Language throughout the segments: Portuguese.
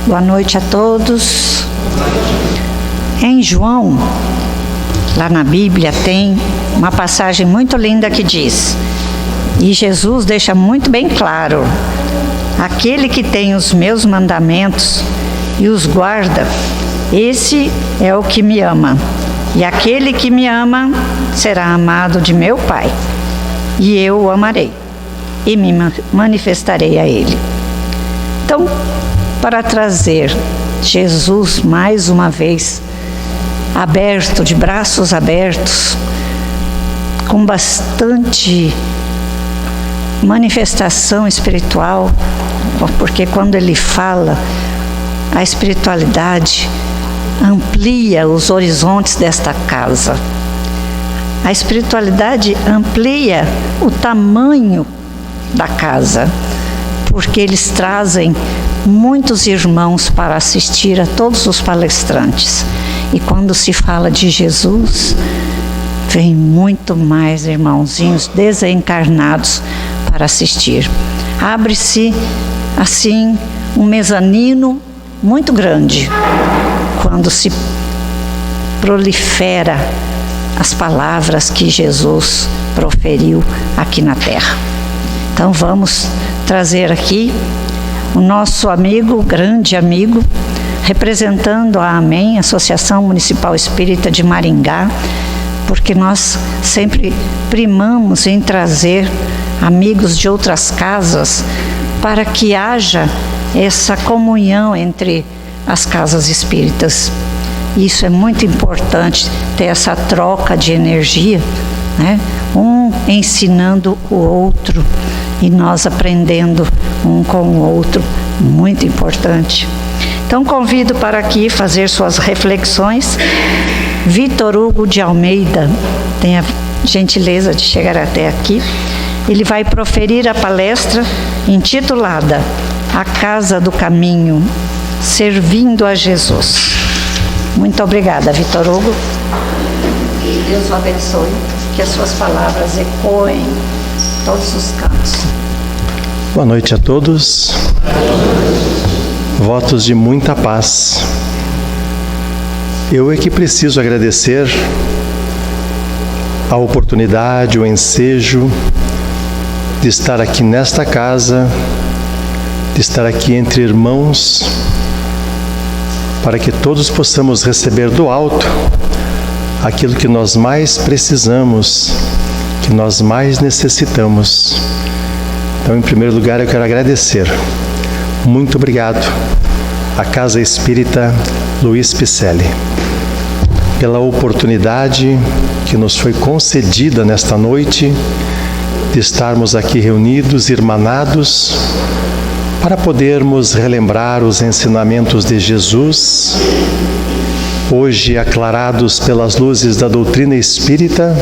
Boa noite a todos. Em João, lá na Bíblia, tem uma passagem muito linda que diz, e Jesus deixa muito bem claro: aquele que tem os meus mandamentos e os guarda, esse é o que me ama. E aquele que me ama será amado de meu Pai, e eu o amarei e me manifestarei a ele. Então, para trazer Jesus mais uma vez aberto, de braços abertos, com bastante manifestação espiritual, porque quando ele fala, a espiritualidade amplia os horizontes desta casa. A espiritualidade amplia o tamanho da casa, porque eles trazem muitos irmãos para assistir a todos os palestrantes. E quando se fala de Jesus, vem muito mais irmãozinhos desencarnados para assistir. Abre-se, assim, um mezanino muito grande, quando se prolifera as palavras que Jesus proferiu aqui na Terra. Então vamos trazer aqui o nosso amigo, grande amigo, representando a AMEM, Associação Municipal Espírita de Maringá, porque nós sempre primamos em trazer amigos de outras casas para que haja essa comunhão entre as casas espíritas. Isso é muito importante, ter essa troca de energia, né? Um ensinando o outro e nós aprendendo um com o outro, muito importante. Então convido para aqui fazer suas reflexões Vitor Hugo de Almeida. Tenha a gentileza de chegar até aqui. Ele vai proferir a palestra intitulada A Casa do Caminho, Servindo a Jesus. Muito obrigada, Vitor Hugo. Deus o abençoe, que as suas palavras ecoem em todos os cantos. Boa noite a todos. Votos de muita paz. Eu é que preciso agradecer a oportunidade, o ensejo de estar aqui nesta casa, de estar aqui entre irmãos, para que todos possamos receber do alto aquilo que nós mais precisamos, que nós mais necessitamos. Então, em primeiro lugar, eu quero agradecer. Muito obrigado à Casa Espírita Luiz Picelli pela oportunidade que nos foi concedida nesta noite de estarmos aqui reunidos, irmanados, para podermos relembrar os ensinamentos de Jesus, hoje aclarados pelas luzes da doutrina espírita,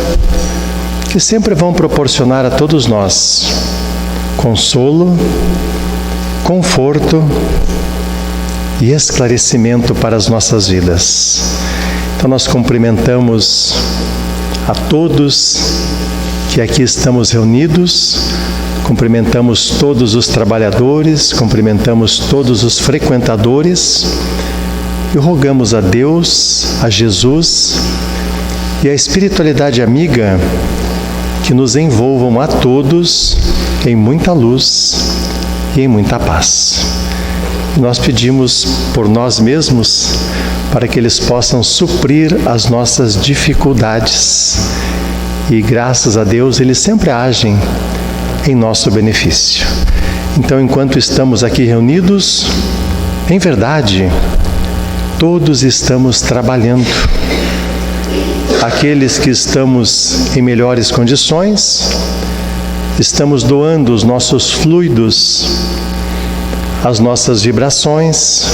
que sempre vão proporcionar a todos nós consolo, conforto e esclarecimento para as nossas vidas. Então nós cumprimentamos a todos que aqui estamos reunidos, cumprimentamos todos os trabalhadores, cumprimentamos todos os frequentadores e rogamos a Deus, a Jesus e a espiritualidade amiga que nos envolvam a todos em muita luz e em muita paz. E nós pedimos por nós mesmos para que eles possam suprir as nossas dificuldades. E graças a Deus eles sempre agem em nosso benefício. Então, enquanto estamos aqui reunidos, em verdade, todos estamos trabalhando. Aqueles que estamos em melhores condições, estamos doando os nossos fluidos, as nossas vibrações.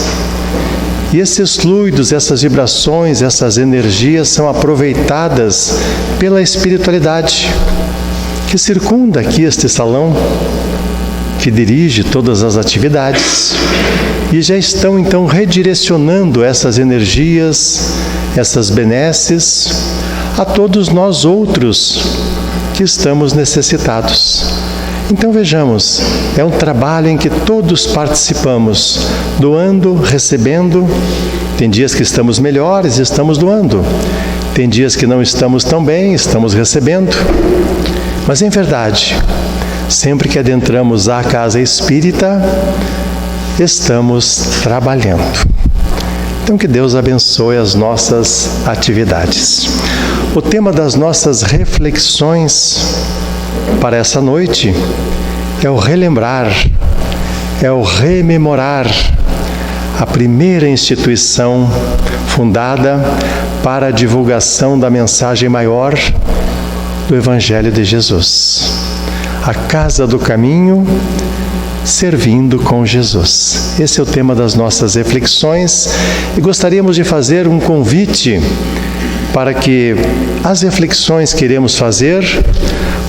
E esses fluidos, essas vibrações, essas energias são aproveitadas pela espiritualidade que circunda aqui este salão, que dirige todas as atividades, e já estão então redirecionando essas energias, essas benesses a todos nós outros que estamos necessitados. Então vejamos, é um trabalho em que todos participamos, doando, recebendo. Tem dias que estamos melhores e estamos doando. Tem dias que não estamos tão bem, estamos recebendo. Mas em verdade, sempre que adentramos a casa espírita, estamos trabalhando. Então que Deus abençoe as nossas atividades. O tema das nossas reflexões para essa noite é o relembrar, é o rememorar a primeira instituição fundada para a divulgação da mensagem maior do Evangelho de Jesus. A Casa do Caminho, servindo com Jesus. Esse é o tema das nossas reflexões e gostaríamos de fazer um convite para que as reflexões que iremos fazer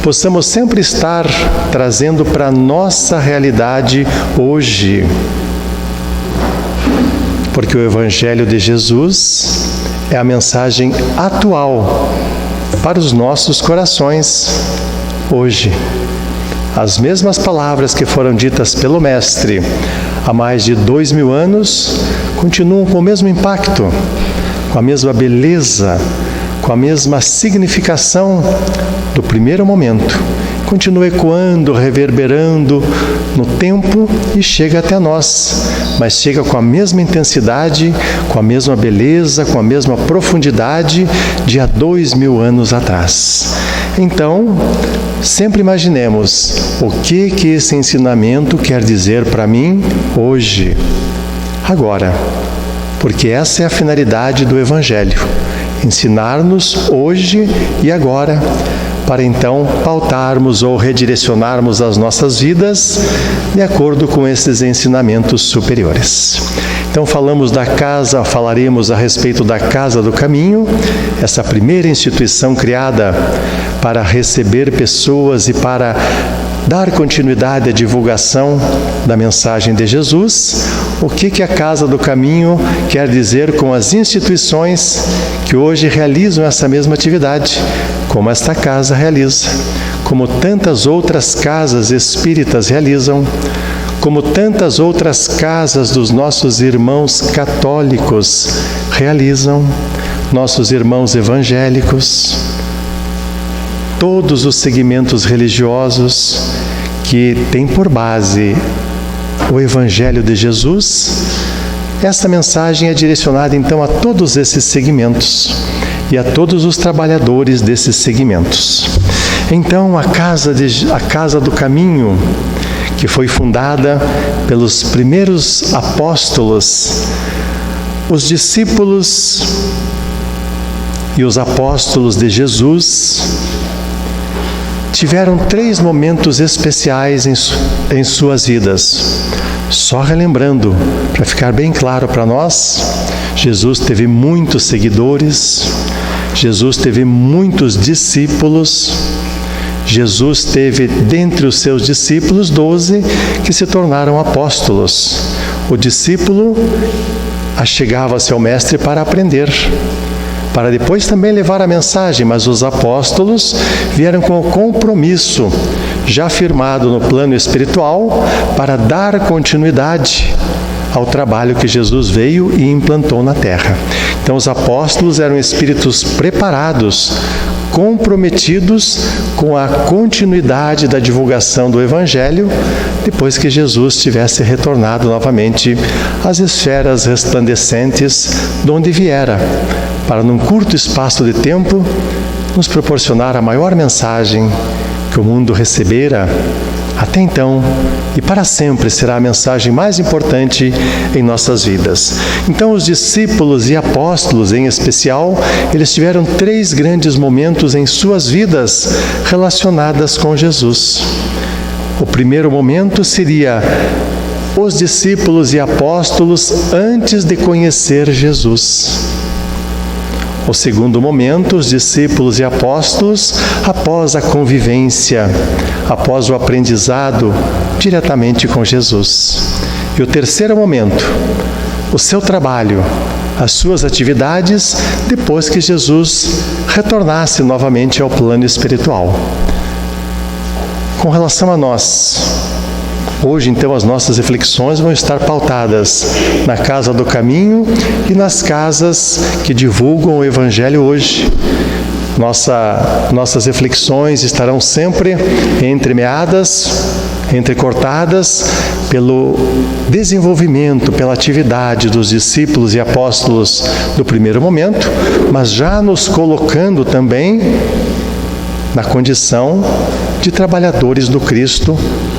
possamos sempre estar trazendo para a nossa realidade hoje. Porque o Evangelho de Jesus é a mensagem atual para os nossos corações hoje. As mesmas palavras que foram ditas pelo Mestre há mais de 2000 anos continuam com o mesmo impacto, com a mesma beleza, com a mesma significação do primeiro momento. Continua ecoando, reverberando no tempo e chega até nós, mas chega com a mesma intensidade, com a mesma beleza, com a mesma profundidade de há 2000 anos atrás. Então, sempre imaginemos o que esse ensinamento quer dizer para mim hoje, agora, porque essa é a finalidade do Evangelho, ensinar-nos hoje e agora, para então pautarmos ou redirecionarmos as nossas vidas de acordo com esses ensinamentos superiores. Então falaremos a respeito da Casa do Caminho, essa primeira instituição criada para receber pessoas e para dar continuidade à divulgação da mensagem de Jesus. O que a Casa do Caminho quer dizer com as instituições que hoje realizam essa mesma atividade, como esta casa realiza, como tantas outras casas espíritas realizam, como tantas outras casas dos nossos irmãos católicos realizam, nossos irmãos evangélicos, todos os segmentos religiosos que têm por base o Evangelho de Jesus. Essa mensagem é direcionada então a todos esses segmentos e a todos os trabalhadores desses segmentos. Então a Casa do Caminho, que foi fundada pelos primeiros apóstolos, os discípulos e os apóstolos de Jesus, tiveram 3 momentos especiais em suas vidas. Só relembrando, para ficar bem claro para nós, Jesus teve muitos seguidores, Jesus teve muitos discípulos, Jesus teve dentre os seus discípulos 12 que se tornaram apóstolos. O discípulo achegava-se ao Mestre para aprender, para depois também levar a mensagem, mas os apóstolos vieram com o compromisso, já firmado no plano espiritual, para dar continuidade ao trabalho que Jesus veio e implantou na terra. Então os apóstolos eram espíritos preparados, comprometidos com a continuidade da divulgação do Evangelho, depois que Jesus tivesse retornado novamente às esferas resplandecentes de onde viera, para num curto espaço de tempo nos proporcionar a maior mensagem que o mundo recebera até então, e para sempre será a mensagem mais importante em nossas vidas. Então os discípulos e apóstolos em especial, eles tiveram 3 grandes momentos em suas vidas relacionadas com Jesus. O primeiro momento seria os discípulos e apóstolos antes de conhecer Jesus. O segundo momento, os discípulos e apóstolos após a convivência, após o aprendizado diretamente com Jesus. E o terceiro momento, o seu trabalho, as suas atividades, depois que Jesus retornasse novamente ao plano espiritual. Com relação a nós, hoje então as nossas reflexões vão estar pautadas na Casa do Caminho e nas casas que divulgam o Evangelho hoje. Nossas reflexões estarão sempre entremeadas, entrecortadas pelo desenvolvimento, pela atividade dos discípulos e apóstolos do primeiro momento, mas já nos colocando também na condição de trabalhadores do Cristo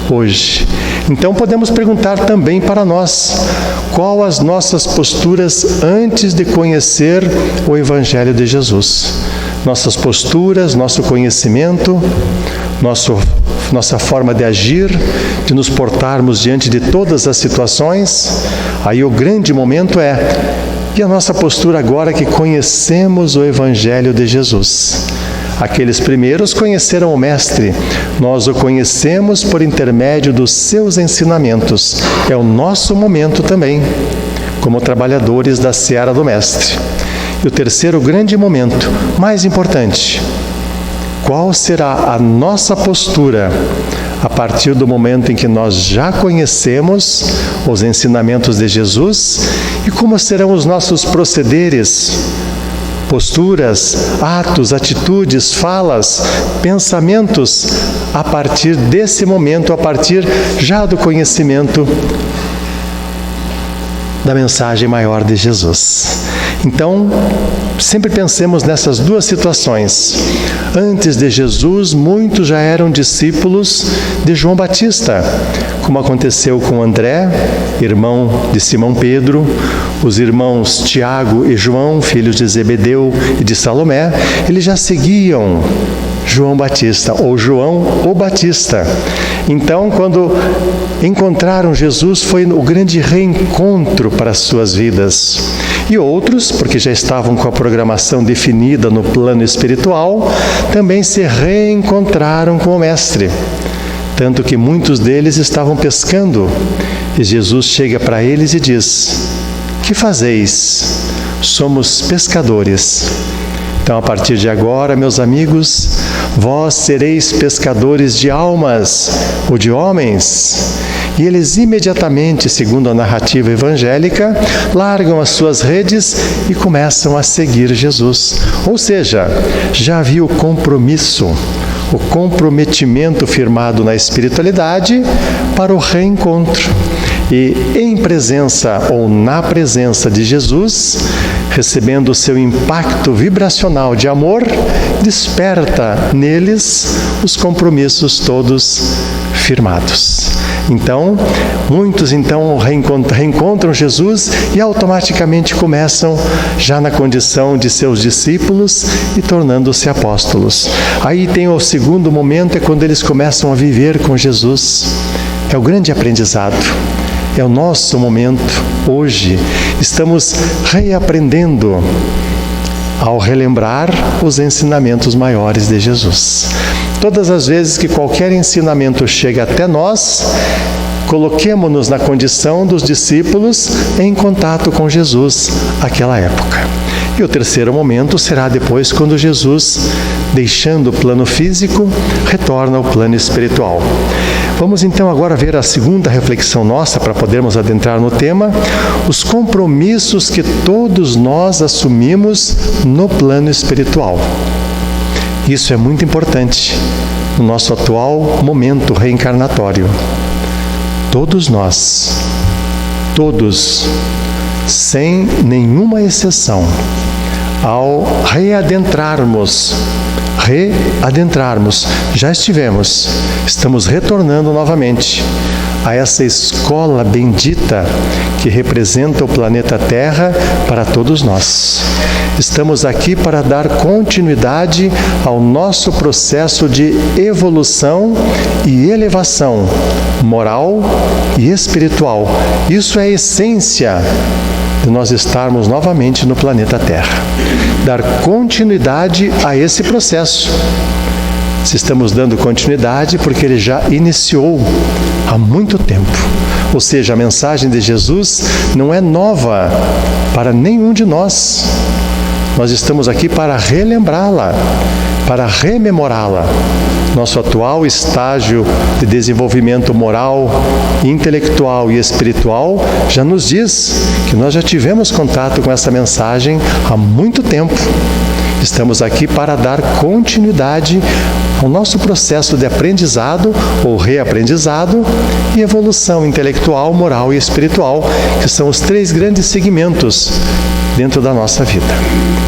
hoje. Então podemos perguntar também para nós, qual as nossas posturas antes de conhecer o Evangelho de Jesus? Nossas posturas, nosso conhecimento, nossa forma de agir, de nos portarmos diante de todas as situações. Aí o grande momento e a nossa postura agora que conhecemos o Evangelho de Jesus? Aqueles primeiros conheceram o Mestre, nós o conhecemos por intermédio dos seus ensinamentos. É o nosso momento também, como trabalhadores da seara do Mestre. E o terceiro grande momento, mais importante, qual será a nossa postura a partir do momento em que nós já conhecemos os ensinamentos de Jesus e como serão os nossos procederes, posturas, atos, atitudes, falas, pensamentos a partir desse momento, a partir já do conhecimento da mensagem maior de Jesus. Então, sempre pensemos nessas duas situações. Antes de Jesus, muitos já eram discípulos de João Batista, como aconteceu com André, irmão de Simão Pedro, os irmãos Tiago e João, filhos de Zebedeu e de Salomé. Eles já seguiam João Batista, ou João o Batista. Então, quando encontraram Jesus, foi o grande reencontro para as suas vidas. E outros, porque já estavam com a programação definida no plano espiritual, também se reencontraram com o Mestre. Tanto que muitos deles estavam pescando. E Jesus chega para eles e diz: "Que fazeis? Somos pescadores." Então, a partir de agora, meus amigos, vós sereis pescadores de almas ou de homens. E eles imediatamente, segundo a narrativa evangélica, largam as suas redes e começam a seguir Jesus. Ou seja, já havia o compromisso, o comprometimento firmado na espiritualidade para o reencontro. E em presença ou na presença de Jesus, recebendo o seu impacto vibracional de amor, desperta neles os compromissos todos firmados. Então, muitos reencontram Jesus e automaticamente começam já na condição de seus discípulos e tornando-se apóstolos. Aí tem o segundo momento, é quando eles começam a viver com Jesus. É o grande aprendizado. É o nosso momento hoje. Estamos reaprendendo ao relembrar os ensinamentos maiores de Jesus. Todas as vezes que qualquer ensinamento chega até nós, coloquemo-nos na condição dos discípulos em contato com Jesus naquela época. E o terceiro momento será depois quando Jesus, deixando o plano físico, retorna ao plano espiritual. Vamos então agora ver a segunda reflexão nossa, para podermos adentrar no tema, os compromissos que todos nós assumimos no plano espiritual. Isso é muito importante no nosso atual momento reencarnatório. Todos nós, todos, sem nenhuma exceção, ao readentrarmos, já estamos retornando novamente a essa escola bendita que representa o planeta Terra para todos nós. Estamos aqui para dar continuidade ao nosso processo de evolução e elevação moral e espiritual. Isso é a essência de nós estarmos novamente no planeta Terra. Dar continuidade a esse processo. Se estamos dando continuidade, porque ele já iniciou há muito tempo. Ou seja, a mensagem de Jesus não é nova para nenhum de nós. Nós estamos aqui para relembrá-la, para rememorá-la. Nosso atual estágio de desenvolvimento moral, intelectual e espiritual já nos diz que nós já tivemos contato com essa mensagem há muito tempo. Estamos aqui para dar continuidade ao nosso processo de aprendizado ou reaprendizado e evolução intelectual, moral e espiritual, que são os 3 grandes segmentos dentro da nossa vida.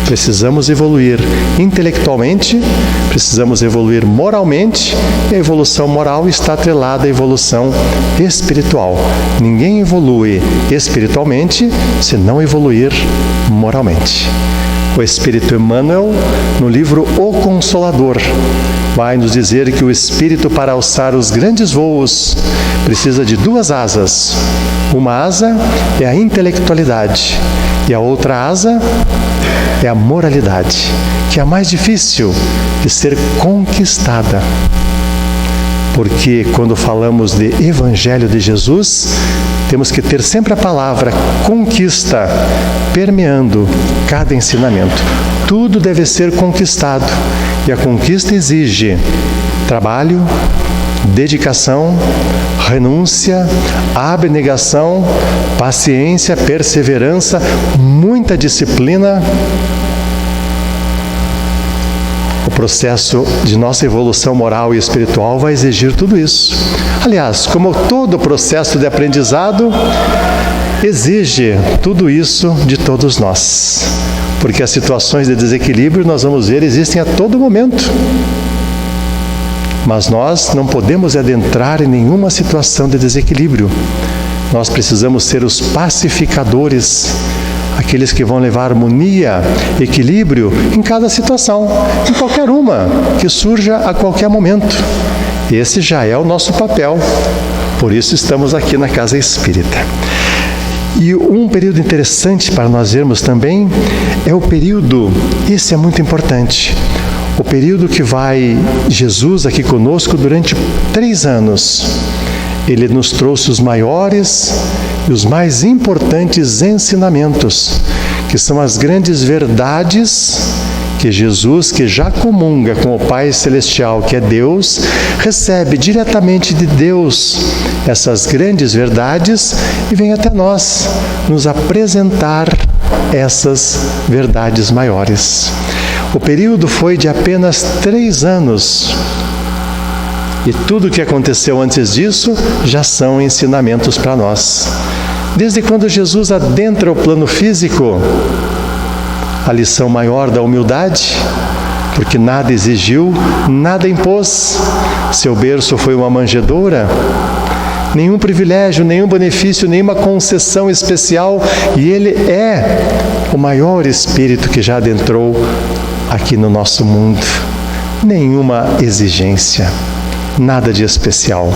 Precisamos evoluir intelectualmente, precisamos evoluir moralmente, e a evolução moral está atrelada à evolução espiritual. Ninguém evolui espiritualmente se não evoluir moralmente. O Espírito Emmanuel, no livro O Consolador, vai nos dizer que o Espírito, para alçar os grandes voos, precisa de 2 asas. Uma asa é a intelectualidade e a outra asa é a moralidade, que é a mais difícil de ser conquistada. Porque quando falamos de Evangelho de Jesus, temos que ter sempre a palavra conquista permeando cada ensinamento. Tudo deve ser conquistado e a conquista exige trabalho, dedicação, renúncia, abnegação, paciência, perseverança, muita disciplina. O processo de nossa evolução moral e espiritual vai exigir tudo isso. Aliás, como todo processo de aprendizado, exige tudo isso de todos nós. Porque as situações de desequilíbrio, nós vamos ver, existem a todo momento. Mas nós não podemos adentrar em nenhuma situação de desequilíbrio. Nós precisamos ser os pacificadores, aqueles que vão levar harmonia, equilíbrio em cada situação, em qualquer uma que surja a qualquer momento. Esse já é o nosso papel, por isso estamos aqui na Casa Espírita. E um período interessante para nós vermos também é o período, esse é muito importante, o período que vai Jesus aqui conosco durante 3 anos. Ele nos trouxe os maiores e os mais importantes ensinamentos, que são as grandes verdades que Jesus, que já comunga com o Pai Celestial, que é Deus, recebe diretamente de Deus essas grandes verdades e vem até nós nos apresentar essas verdades maiores. O período foi de apenas 3 anos. E tudo o que aconteceu antes disso já são ensinamentos para nós. Desde quando Jesus adentra o plano físico, a lição maior da humildade, porque nada exigiu, nada impôs. Seu berço foi uma manjedoura, nenhum privilégio, nenhum benefício, nenhuma concessão especial, e Ele é o maior Espírito que já adentrou aqui no nosso mundo. Nenhuma exigência, nada de especial.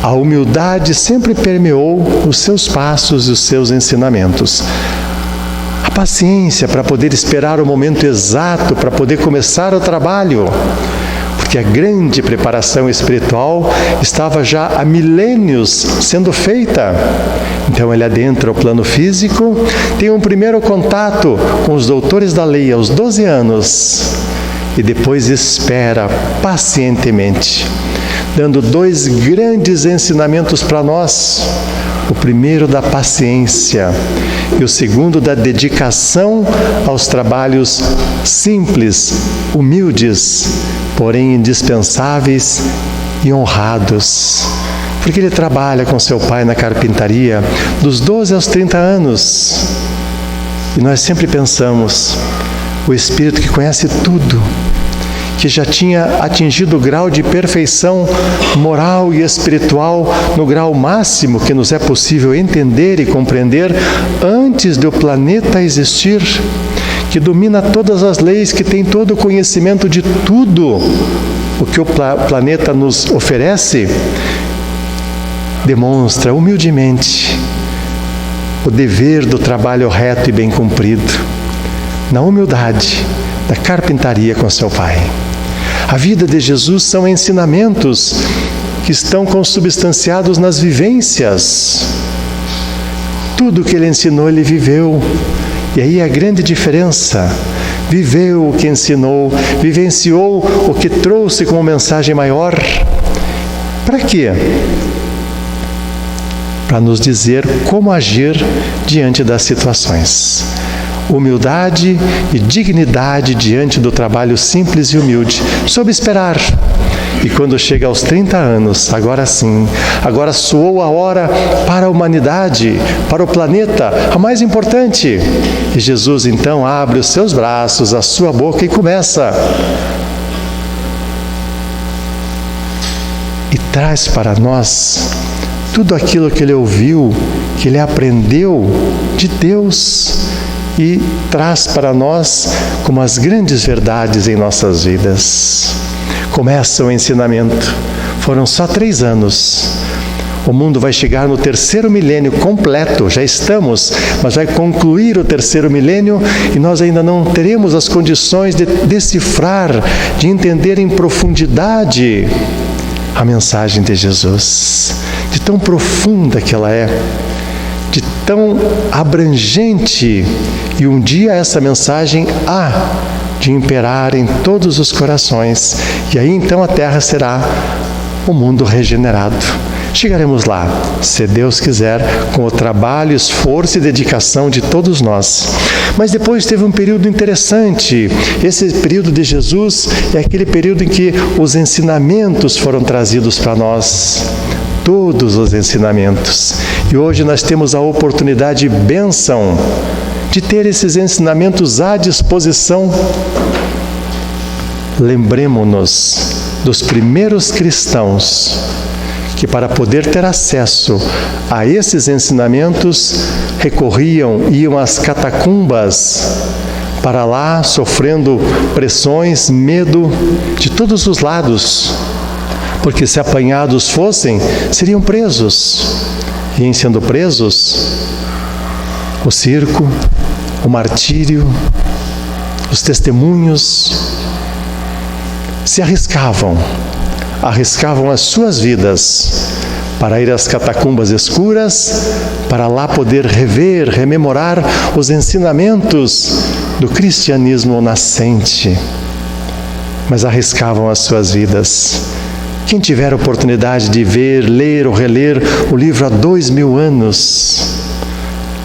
A humildade sempre permeou os seus passos e os seus ensinamentos. A paciência para poder esperar o momento exato para poder começar o trabalho, porque a grande preparação espiritual estava já há milênios sendo feita. Então ele adentra o plano físico, tem um primeiro contato com os doutores da lei aos 12 anos e depois espera pacientemente, dando 2 grandes ensinamentos para nós. O primeiro da paciência e o segundo da dedicação aos trabalhos simples, humildes, porém indispensáveis e honrados. Porque ele trabalha com seu pai na carpintaria dos 12 aos 30 anos. E nós sempre pensamos, o Espírito que conhece tudo, que já tinha atingido o grau de perfeição moral e espiritual no grau máximo que nos é possível entender e compreender antes do planeta existir, que domina todas as leis, que tem todo o conhecimento de tudo o que o planeta nos oferece, demonstra humildemente o dever do trabalho reto e bem cumprido, na humildade da carpintaria com seu pai. A vida de Jesus são ensinamentos que estão consubstanciados nas vivências. Tudo que ele ensinou, ele viveu. E aí a grande diferença. viveu o que ensinou, vivenciou o que trouxe como mensagem maior. Para quê? Para nos dizer como agir diante das situações. Humildade e dignidade diante do trabalho simples e humilde, soube esperar. E quando chega aos 30 anos, agora sim, agora soou a hora para a humanidade, para o planeta, a mais importante. E Jesus então abre os seus braços, a sua boca e começa. E traz para nós tudo aquilo que ele ouviu, que ele aprendeu de Deus e traz para nós como as grandes verdades em nossas vidas. Começa o ensinamento. Foram só 3 anos. O mundo vai chegar no 3º milênio completo. Já estamos, mas vai concluir o 3º milênio e nós ainda não teremos as condições de decifrar, de entender em profundidade a mensagem de Jesus. De tão profunda que ela é, de tão abrangente. E um dia essa mensagem há de imperar em todos os corações. E aí então a terra será o mundo regenerado. Chegaremos lá, se Deus quiser, com o trabalho, esforço e dedicação de todos nós. Mas depois teve um período interessante. Esse período de Jesus é aquele período em que os ensinamentos foram trazidos para nós. Todos os ensinamentos. E hoje nós temos a oportunidade e bênção de ter esses ensinamentos à disposição. Lembremo-nos dos primeiros cristãos que, para poder ter acesso a esses ensinamentos, iam às catacumbas, para lá sofrendo pressões, medo de todos os lados, porque se apanhados fossem, seriam presos. E em sendo presos, o circo, o martírio, os testemunhos se arriscavam as suas vidas para ir às catacumbas escuras, para lá poder rever, rememorar os ensinamentos do cristianismo nascente. Mas arriscavam as suas vidas. Quem tiver a oportunidade de ver, ler ou reler o livro há 2000 anos,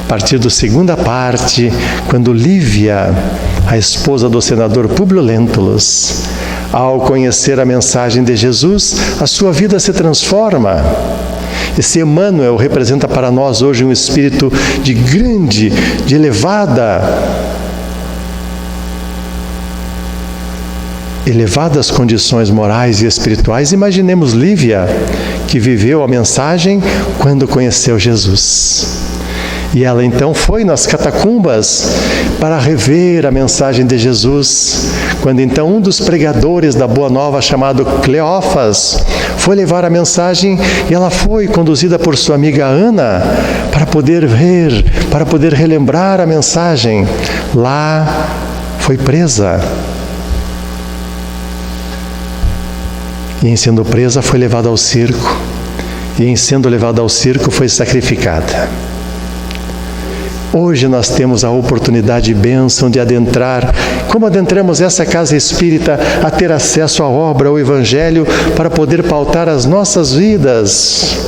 a partir da segunda parte, quando Lívia, a esposa do senador Públio Lentulus, ao conhecer a mensagem de Jesus, a sua vida se transforma. Esse Emmanuel representa para nós hoje um espírito de elevadas condições morais e espirituais. Imaginemos Lívia, que viveu a mensagem quando conheceu Jesus. E ela então foi nas catacumbas para rever a mensagem de Jesus. Quando então um dos pregadores da Boa Nova, chamado Cleófas, foi levar a mensagem, e ela foi conduzida por sua amiga Ana para poder ver, para poder relembrar a mensagem. Lá foi presa. E em sendo presa foi levada ao circo. E em sendo levada ao circo foi sacrificada. Hoje nós temos a oportunidade e bênção de adentrar, como adentramos essa casa espírita, a ter acesso à obra, ao Evangelho, para poder pautar as nossas vidas.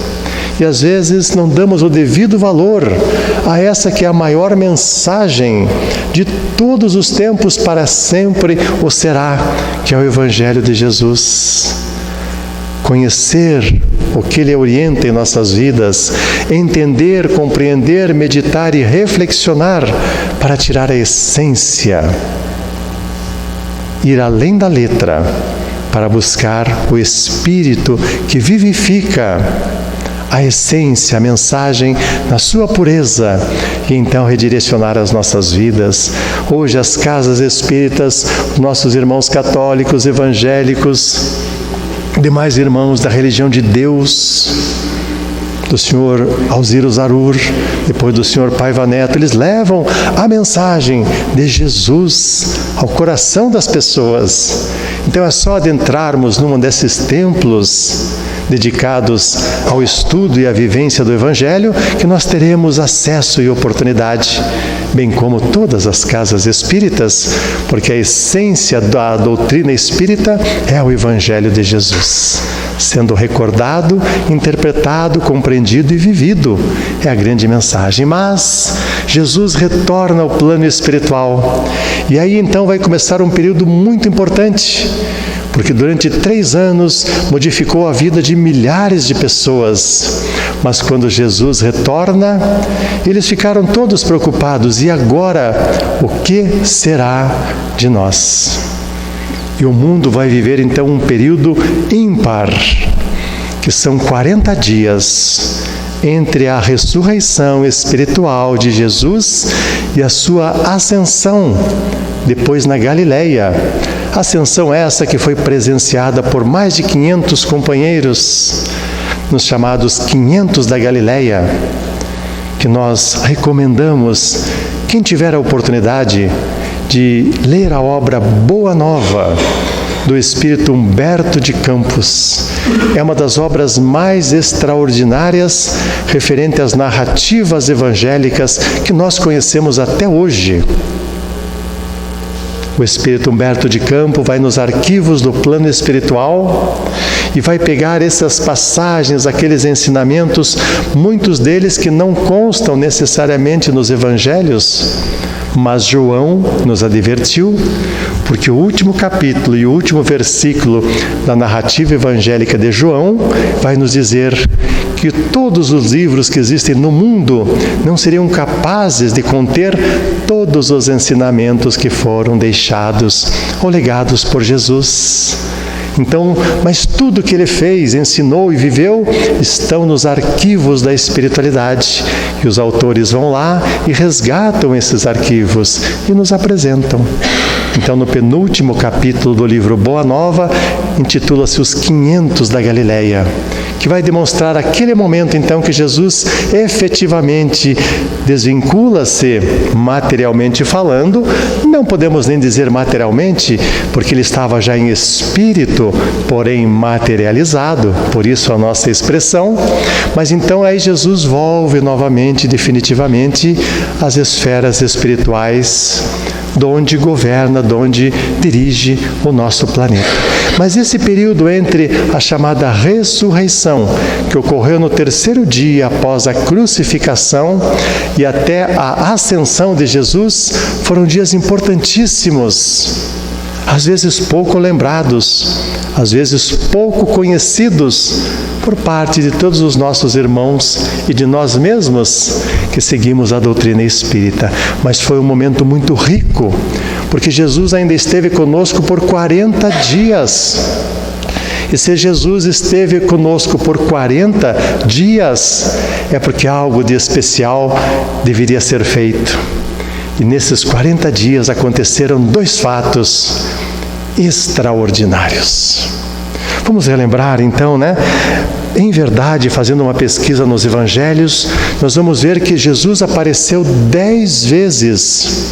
E às vezes não damos o devido valor a essa que é a maior mensagem de todos os tempos, para sempre o será, que é o Evangelho de Jesus. Conhecer o que Ele orienta em nossas vidas, entender, compreender, meditar e reflexionar para tirar a essência, ir além da letra para buscar o Espírito que vivifica a essência, a mensagem na sua pureza, e então redirecionar as nossas vidas. Hoje as casas espíritas, nossos irmãos católicos, evangélicos, demais irmãos da religião de Deus, do Senhor Alziro Zarur, depois do Senhor Paiva Neto, eles levam a mensagem de Jesus ao coração das pessoas. Então é só adentrarmos num desses templos dedicados ao estudo e à vivência do Evangelho, que nós teremos acesso e oportunidade, bem como todas as casas espíritas, porque a essência da doutrina espírita é o Evangelho de Jesus, sendo recordado, interpretado, compreendido e vivido. É a grande mensagem. Mas Jesus retorna ao plano espiritual. E aí então vai começar um período muito importante, porque durante 3 anos modificou a vida de milhares de pessoas. Mas quando Jesus retorna, eles ficaram todos preocupados. E agora, o que será de nós? E o mundo vai viver então um período ímpar, que são 40 dias entre a ressurreição espiritual de Jesus e a sua ascensão depois na Galileia. Ascensão essa que foi presenciada por mais de 500 companheiros, nos chamados 500 da Galileia, que nós recomendamos, quem tiver a oportunidade, de ler a obra Boa Nova, do Espírito Humberto de Campos. É uma das obras mais extraordinárias referente às narrativas evangélicas que nós conhecemos até hoje. O Espírito Humberto de Campos vai nos arquivos do plano espiritual e vai pegar essas passagens, aqueles ensinamentos, muitos deles que não constam necessariamente nos evangelhos, mas João nos advertiu, porque o último capítulo e o último versículo da narrativa evangélica de João vai nos dizer que todos os livros que existem no mundo não seriam capazes de conter todos os ensinamentos que foram deixados ou legados por Jesus. Então, mas tudo que ele fez, ensinou e viveu estão nos arquivos da espiritualidade. E os autores vão lá e resgatam esses arquivos e nos apresentam. Então, no penúltimo capítulo do livro Boa Nova, intitula-se Os 500 da Galileia, que vai demonstrar aquele momento, então, que Jesus efetivamente desvincula-se materialmente falando. Não podemos nem dizer materialmente, porque ele estava já em espírito, porém materializado, por isso a nossa expressão. Mas então aí Jesus volve novamente, definitivamente, às esferas espirituais, de onde governa, de onde dirige o nosso planeta. Mas esse período entre a chamada ressurreição, que ocorreu no 3º dia após a crucificação, e até a ascensão de Jesus, foram dias importantíssimos, às vezes pouco lembrados, às vezes pouco conhecidos por parte de todos os nossos irmãos e de nós mesmos que seguimos a doutrina espírita. Mas foi um momento muito rico, porque Jesus ainda esteve conosco por 40 dias. E se Jesus esteve conosco por 40 dias, é porque algo de especial deveria ser feito. E nesses 40 dias aconteceram 2 fatos extraordinários. Vamos relembrar então, né? Em verdade, fazendo uma pesquisa nos evangelhos, nós vamos ver que Jesus apareceu 10 vezes,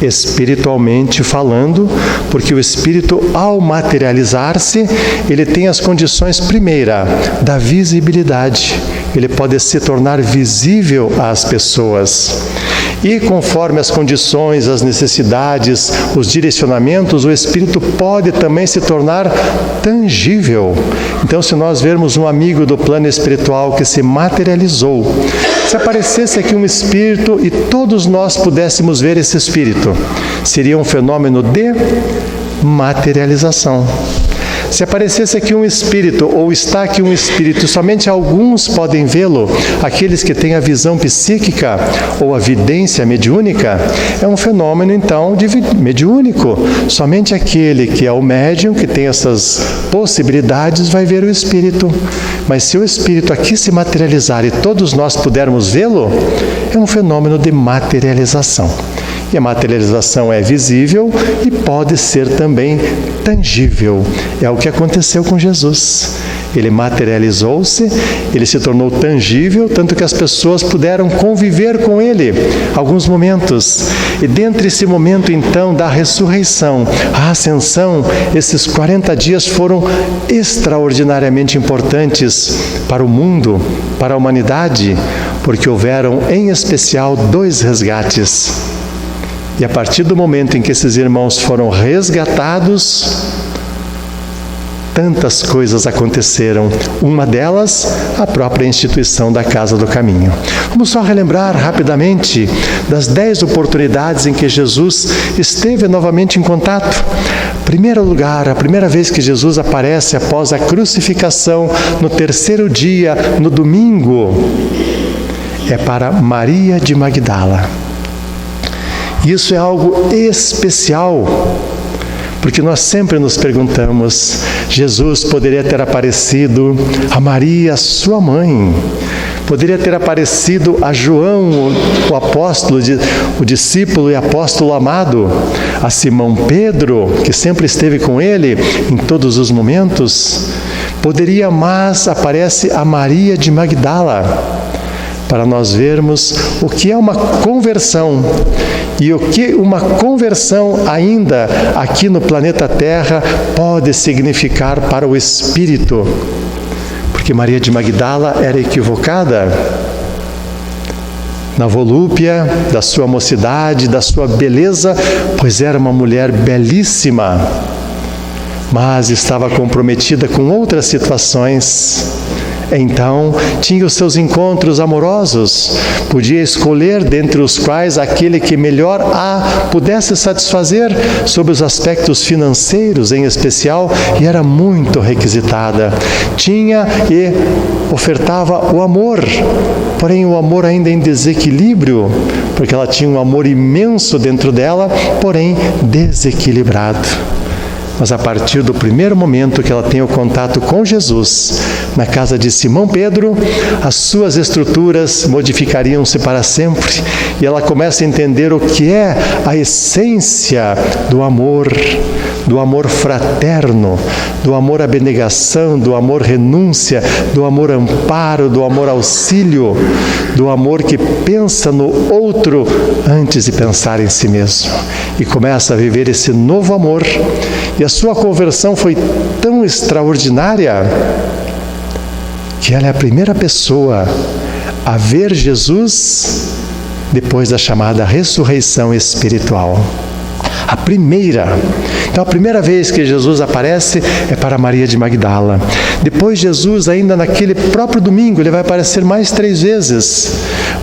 espiritualmente falando, porque o Espírito, ao materializar-se, ele tem as condições, primeira, da visibilidade. Ele pode se tornar visível às pessoas. E conforme as condições, as necessidades, os direcionamentos, o Espírito pode também se tornar tangível. Então, se nós vermos um amigo do plano espiritual que se materializou, se aparecesse aqui um Espírito e todos nós pudéssemos ver esse Espírito, seria um fenômeno de materialização. Se aparecesse aqui um Espírito, ou está aqui um Espírito, somente alguns podem vê-lo, aqueles que têm a visão psíquica ou a vidência mediúnica, é um fenômeno então mediúnico. Somente aquele que é o médium, que tem essas possibilidades, vai ver o Espírito. Mas se o Espírito aqui se materializar e todos nós pudermos vê-lo, é um fenômeno de materialização. E a materialização é visível e pode ser também tangível. É o que aconteceu com Jesus. Ele materializou-se, ele se tornou tangível, tanto que as pessoas puderam conviver com ele alguns momentos. E dentre esse momento, então, da ressurreição, a ascensão, esses 40 dias foram extraordinariamente importantes para o mundo, para a humanidade, porque houveram, em especial, 2 resgates. E a partir do momento em que esses irmãos foram resgatados, tantas coisas aconteceram. Uma delas, a própria instituição da Casa do Caminho. Vamos só relembrar rapidamente das 10 oportunidades em que Jesus esteve novamente em contato. Primeiro lugar, a primeira vez que Jesus aparece após a crucificação, no 3º dia, no domingo, é para Maria de Magdala. Isso é algo especial, porque nós sempre nos perguntamos, Jesus poderia ter aparecido a Maria, sua mãe, poderia ter aparecido a João, o apóstolo, o discípulo e apóstolo amado, a Simão Pedro, que sempre esteve com ele em todos os momentos, poderia, mas aparece a Maria de Magdala, para nós vermos o que é uma conversão e o que uma conversão ainda aqui no planeta Terra pode significar para o espírito. Porque Maria de Magdala era equivocada na volúpia da sua mocidade, da sua beleza, pois era uma mulher belíssima, mas estava comprometida com outras situações. Então, tinha os seus encontros amorosos, podia escolher dentre os quais aquele que melhor a pudesse satisfazer sobre os aspectos financeiros em especial, e era muito requisitada. Tinha e ofertava o amor, porém o amor ainda em desequilíbrio, porque ela tinha um amor imenso dentro dela, porém desequilibrado. Mas a partir do primeiro momento que ela tem o contato com Jesus, na casa de Simão Pedro, as suas estruturas modificariam-se para sempre. E ela começa a entender o que é a essência do amor fraterno, do amor abnegação, do amor renúncia, do amor amparo, do amor auxílio, do amor que pensa no outro antes de pensar em si mesmo. E começa a viver esse novo amor. E a sua conversão foi tão extraordinária que ela é a primeira pessoa a ver Jesus depois da chamada ressurreição espiritual. A primeira. Então, a primeira vez que Jesus aparece é para Maria de Magdala. Depois, Jesus, ainda naquele próprio domingo, ele vai aparecer mais 3 vezes.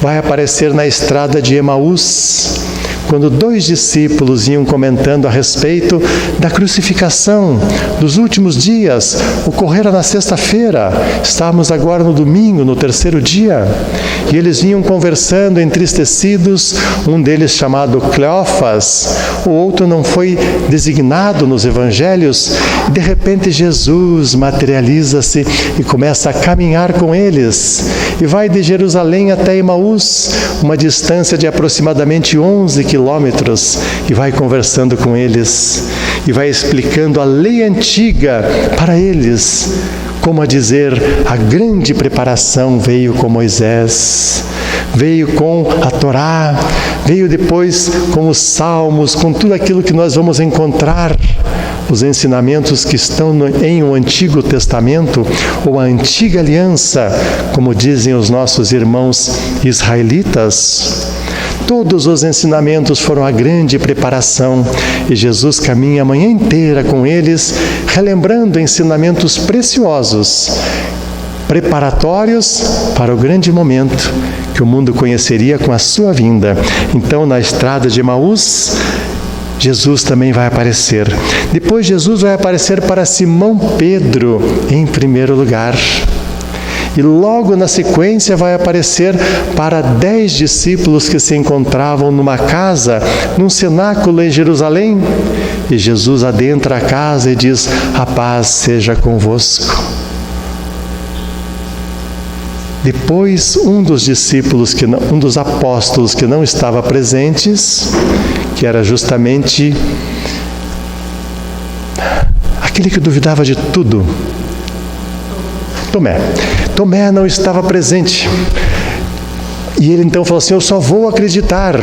Vai aparecer na estrada de Emaús, quando 2 discípulos iam comentando a respeito da crucificação, dos últimos dias, ocorrera na sexta-feira, estávamos agora no domingo, no 3º dia, e eles vinham conversando entristecidos, um deles chamado Cleófas, o outro não foi designado nos evangelhos, e de repente Jesus materializa-se e começa a caminhar com eles, e vai de Jerusalém até Emaús, uma distância de aproximadamente 11 quilômetros, e vai conversando com eles, e vai explicando a lei antiga para eles, como a dizer, a grande preparação veio com Moisés, veio com a Torá, veio depois com os Salmos, com tudo aquilo que nós vamos encontrar, os ensinamentos que estão em o Antigo Testamento, ou a Antiga Aliança, como dizem os nossos irmãos israelitas. Todos os ensinamentos foram a grande preparação, e Jesus caminha a manhã inteira com eles, relembrando ensinamentos preciosos, preparatórios para o grande momento que o mundo conheceria com a sua vinda. Então, na estrada de Emaús, Jesus também vai aparecer. Depois, Jesus vai aparecer para Simão Pedro, em primeiro lugar. E logo na sequência vai aparecer para 10 discípulos que se encontravam numa casa, num cenáculo em Jerusalém. E Jesus adentra a casa e diz: a paz seja convosco. Depois, um dos apóstolos que não estava presentes, que era justamente aquele que duvidava de tudo, Tomé. Tomé não estava presente. E ele então falou assim: eu só vou acreditar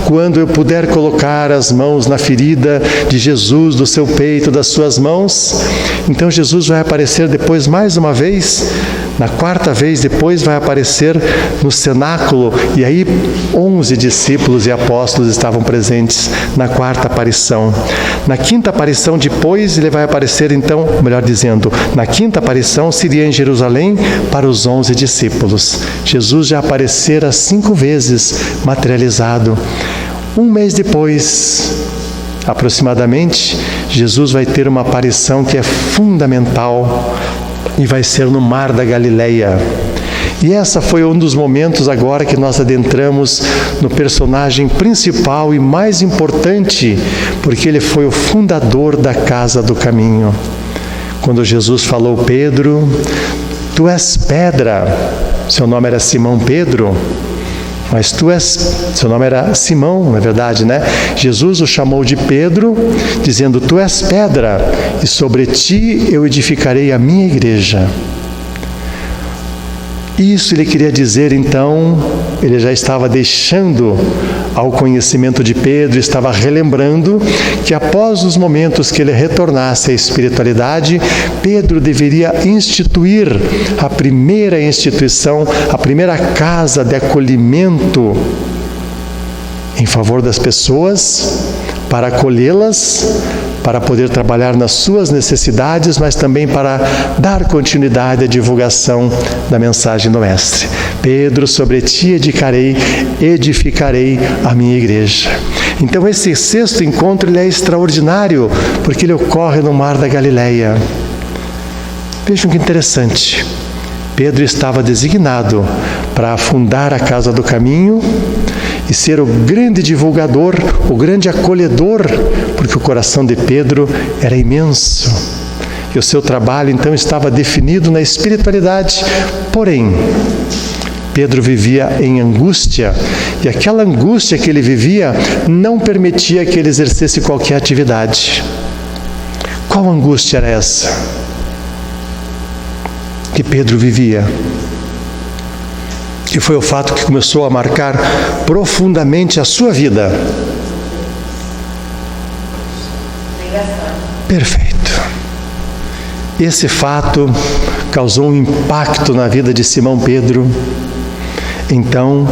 quando eu puder colocar as mãos na ferida de Jesus, do seu peito, das suas mãos. Então Jesus vai aparecer depois mais uma vez, na quarta vez depois vai aparecer no cenáculo, e aí 11 discípulos e apóstolos estavam presentes na quarta aparição. Na quinta aparição depois ele vai aparecer então, melhor dizendo, na quinta aparição seria em Jerusalém para os 11 discípulos. Jesus já aparecera 5 vezes materializado. Um mês depois, aproximadamente, Jesus vai ter uma aparição que é fundamental e vai ser no Mar da Galileia. E essa foi um dos momentos agora que nós adentramos no personagem principal e mais importante, porque ele foi o fundador da Casa do Caminho. Quando Jesus falou: Pedro, tu és pedra. Seu nome era Simão Pedro, mas seu nome era Simão, na verdade, né? Jesus o chamou de Pedro, dizendo: tu és pedra, e sobre ti eu edificarei a minha igreja. Isso ele queria dizer, então, ele já estava deixando ao conhecimento de Pedro, estava relembrando que após os momentos que ele retornasse à espiritualidade, Pedro deveria instituir a primeira instituição, a primeira casa de acolhimento em favor das pessoas, para acolhê-las, para poder trabalhar nas suas necessidades, mas também para dar continuidade à divulgação da mensagem do Mestre. Pedro, sobre ti edificarei a minha igreja. Então esse sexto encontro ele é extraordinário, porque ele ocorre no Mar da Galileia. Vejam que interessante. Pedro estava designado para fundar a Casa do Caminho e ser o grande divulgador, o grande acolhedor, porque o coração de Pedro era imenso. E o seu trabalho então estava definido na espiritualidade. Porém, Pedro vivia em angústia, e aquela angústia que ele vivia não permitia que ele exercesse qualquer atividade. Qual angústia era essa que Pedro vivia? Que foi o fato que começou a marcar profundamente a sua vida. Perfeito. Esse fato causou um impacto na vida de Simão Pedro. Então,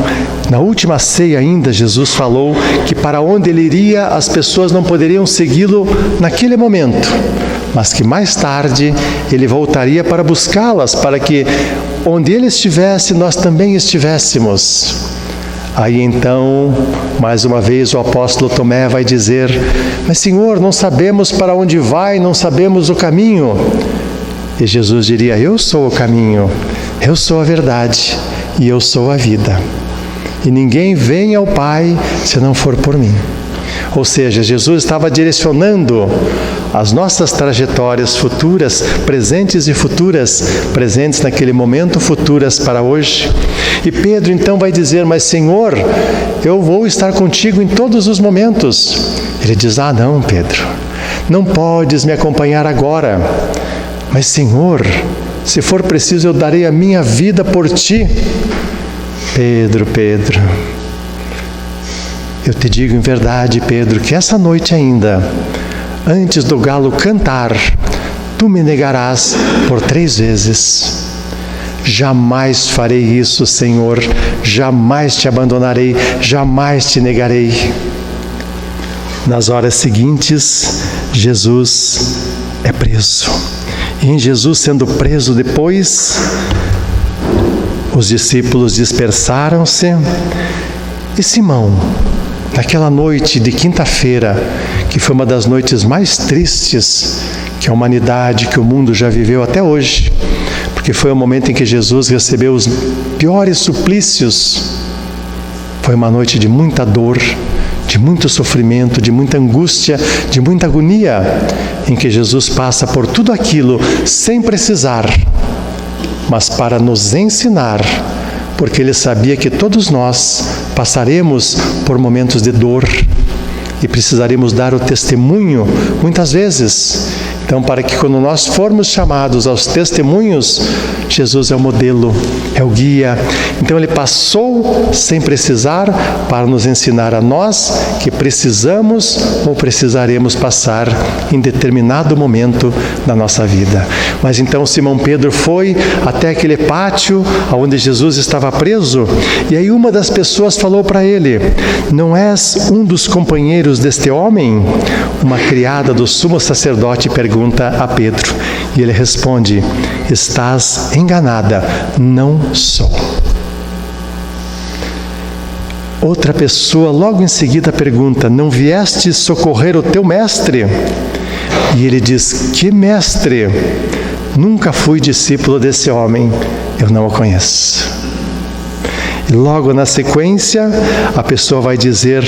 na última ceia ainda, Jesus falou que para onde ele iria, as pessoas não poderiam segui-lo naquele momento, mas que mais tarde ele voltaria para buscá-las, para que onde ele estivesse, nós também estivéssemos. Aí então, mais uma vez, o apóstolo Tomé vai dizer: mas Senhor, não sabemos para onde vai, não sabemos o caminho. E Jesus diria: eu sou o caminho, eu sou a verdade e eu sou a vida. E ninguém vem ao Pai se não for por mim. Ou seja, Jesus estava direcionando as nossas trajetórias futuras, presentes e futuras, presentes naquele momento, futuras para hoje. E Pedro então vai dizer: mas Senhor, eu vou estar contigo em todos os momentos. Ele diz: ah não, Pedro, não podes me acompanhar agora, mas Senhor, se for preciso eu darei a minha vida por ti. Pedro, eu te digo em verdade, Pedro, que essa noite ainda, antes do galo cantar, tu me negarás por 3 vezes. Jamais farei isso, Senhor, jamais te abandonarei, jamais te negarei. Nas horas seguintes, Jesus é preso. E em Jesus sendo preso depois, os discípulos dispersaram-se e Simão, naquela noite de quinta-feira, que foi uma das noites mais tristes que a humanidade, que o mundo já viveu até hoje, porque foi o momento em que Jesus recebeu os piores suplícios. Foi uma noite de muita dor, de muito sofrimento, de muita angústia, de muita agonia, em que Jesus passa por tudo aquilo sem precisar mas para nos ensinar, porque ele sabia que todos nós passaremos por momentos de dor e precisaremos dar o testemunho muitas vezes. Então, para que quando nós formos chamados aos testemunhos, Jesus é o modelo, é o guia. Então, ele passou sem precisar para nos ensinar a nós que precisamos ou precisaremos passar em determinado momento da nossa vida. Mas então Simão Pedro foi até aquele pátio onde Jesus estava preso, e aí uma das pessoas falou para ele: não és um dos companheiros deste homem? Uma criada do sumo sacerdote pergunta a Pedro, e ele responde: estás enganada, não sou. Outra pessoa logo em seguida pergunta: não vieste socorrer o teu mestre? E ele diz: que mestre? Nunca fui discípulo desse homem, eu não o conheço. E logo na sequência, a pessoa vai dizer: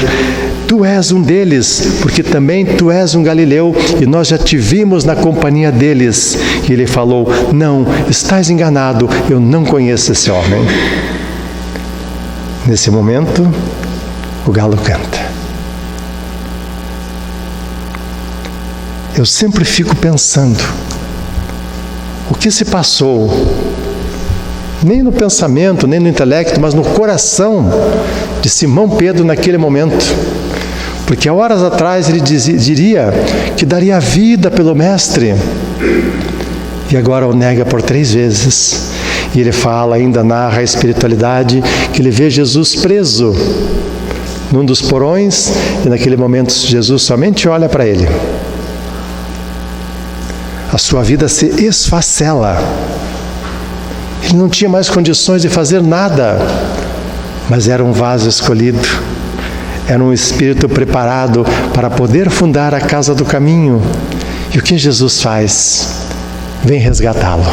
tu és um deles, porque também tu és um galileu, e nós já te vimos na companhia deles. E ele falou: não, estás enganado, eu não conheço esse homem. Nesse momento, o galo canta. Eu sempre fico pensando, o que se passou, nem no pensamento, nem no intelecto, mas no coração de Simão Pedro naquele momento. Porque há horas atrás ele diria que daria a vida pelo Mestre, e agora o nega por 3 vezes. E ele fala, ainda narra a espiritualidade, que ele vê Jesus preso num dos porões, e naquele momento Jesus somente olha para ele. A sua vida se esfacela. Ele não tinha mais condições de fazer nada, mas era um vaso escolhido, era um espírito preparado para poder fundar a casa do caminho. E o que Jesus faz? Vem resgatá-lo.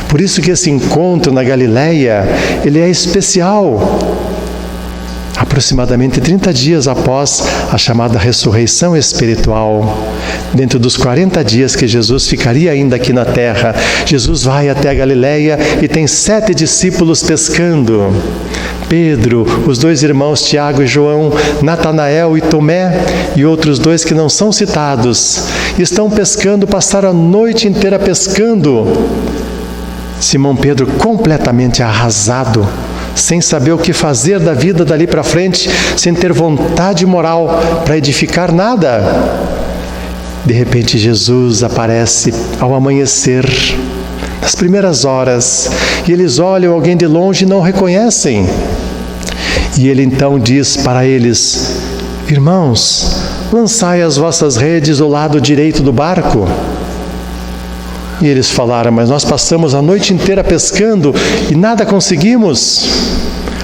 Por isso que esse encontro na Galileia, ele é especial. Aproximadamente 30 dias após a chamada ressurreição espiritual, dentro dos 40 dias que Jesus ficaria ainda aqui na terra, Jesus vai até a Galileia e tem 7 discípulos pescando. Pedro, os 2 irmãos Tiago e João, Natanael e Tomé e outros 2 que não são citados, estão pescando, passaram a noite inteira pescando. Simão Pedro completamente arrasado, sem saber o que fazer da vida dali para frente, sem ter vontade moral para edificar nada. De repente Jesus aparece ao amanhecer, nas primeiras horas, e eles olham alguém de longe e não reconhecem. E ele então diz para eles: irmãos, lançai as vossas redes do lado direito do barco. E eles falaram: mas nós passamos a noite inteira pescando e nada conseguimos.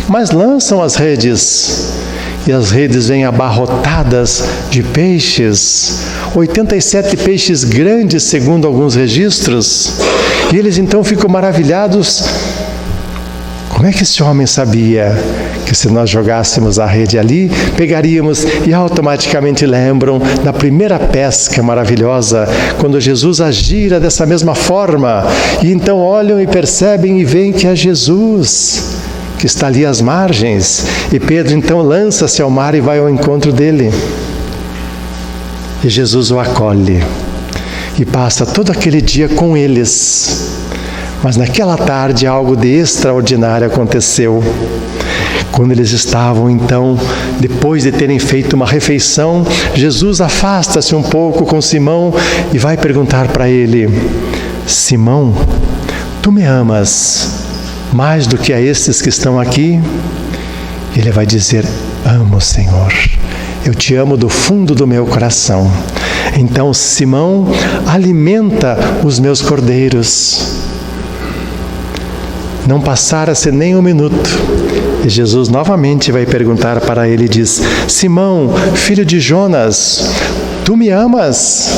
Mas lançam as redes, e as redes vêm abarrotadas de peixes, 87 peixes grandes, segundo alguns registros. E eles então ficam maravilhados. Como é que esse homem sabia que se nós jogássemos a rede ali, pegaríamos? E automaticamente lembram da primeira pesca maravilhosa, quando Jesus agira dessa mesma forma. E então olham e percebem e veem que é Jesus que está ali às margens. E Pedro então lança-se ao mar e vai ao encontro dele. E Jesus o acolhe e passa todo aquele dia com eles. Mas naquela tarde algo de extraordinário aconteceu. Quando eles estavam então, depois de terem feito uma refeição, Jesus afasta-se um pouco com Simão e vai perguntar para ele: Simão, tu me amas mais do que a estes que estão aqui? Ele vai dizer: amo, Senhor, eu te amo do fundo do meu coração. Então Simão, alimenta os meus cordeiros. Não passara-se nem um minuto, e Jesus novamente vai perguntar para ele e diz: Simão, filho de Jonas, tu me amas?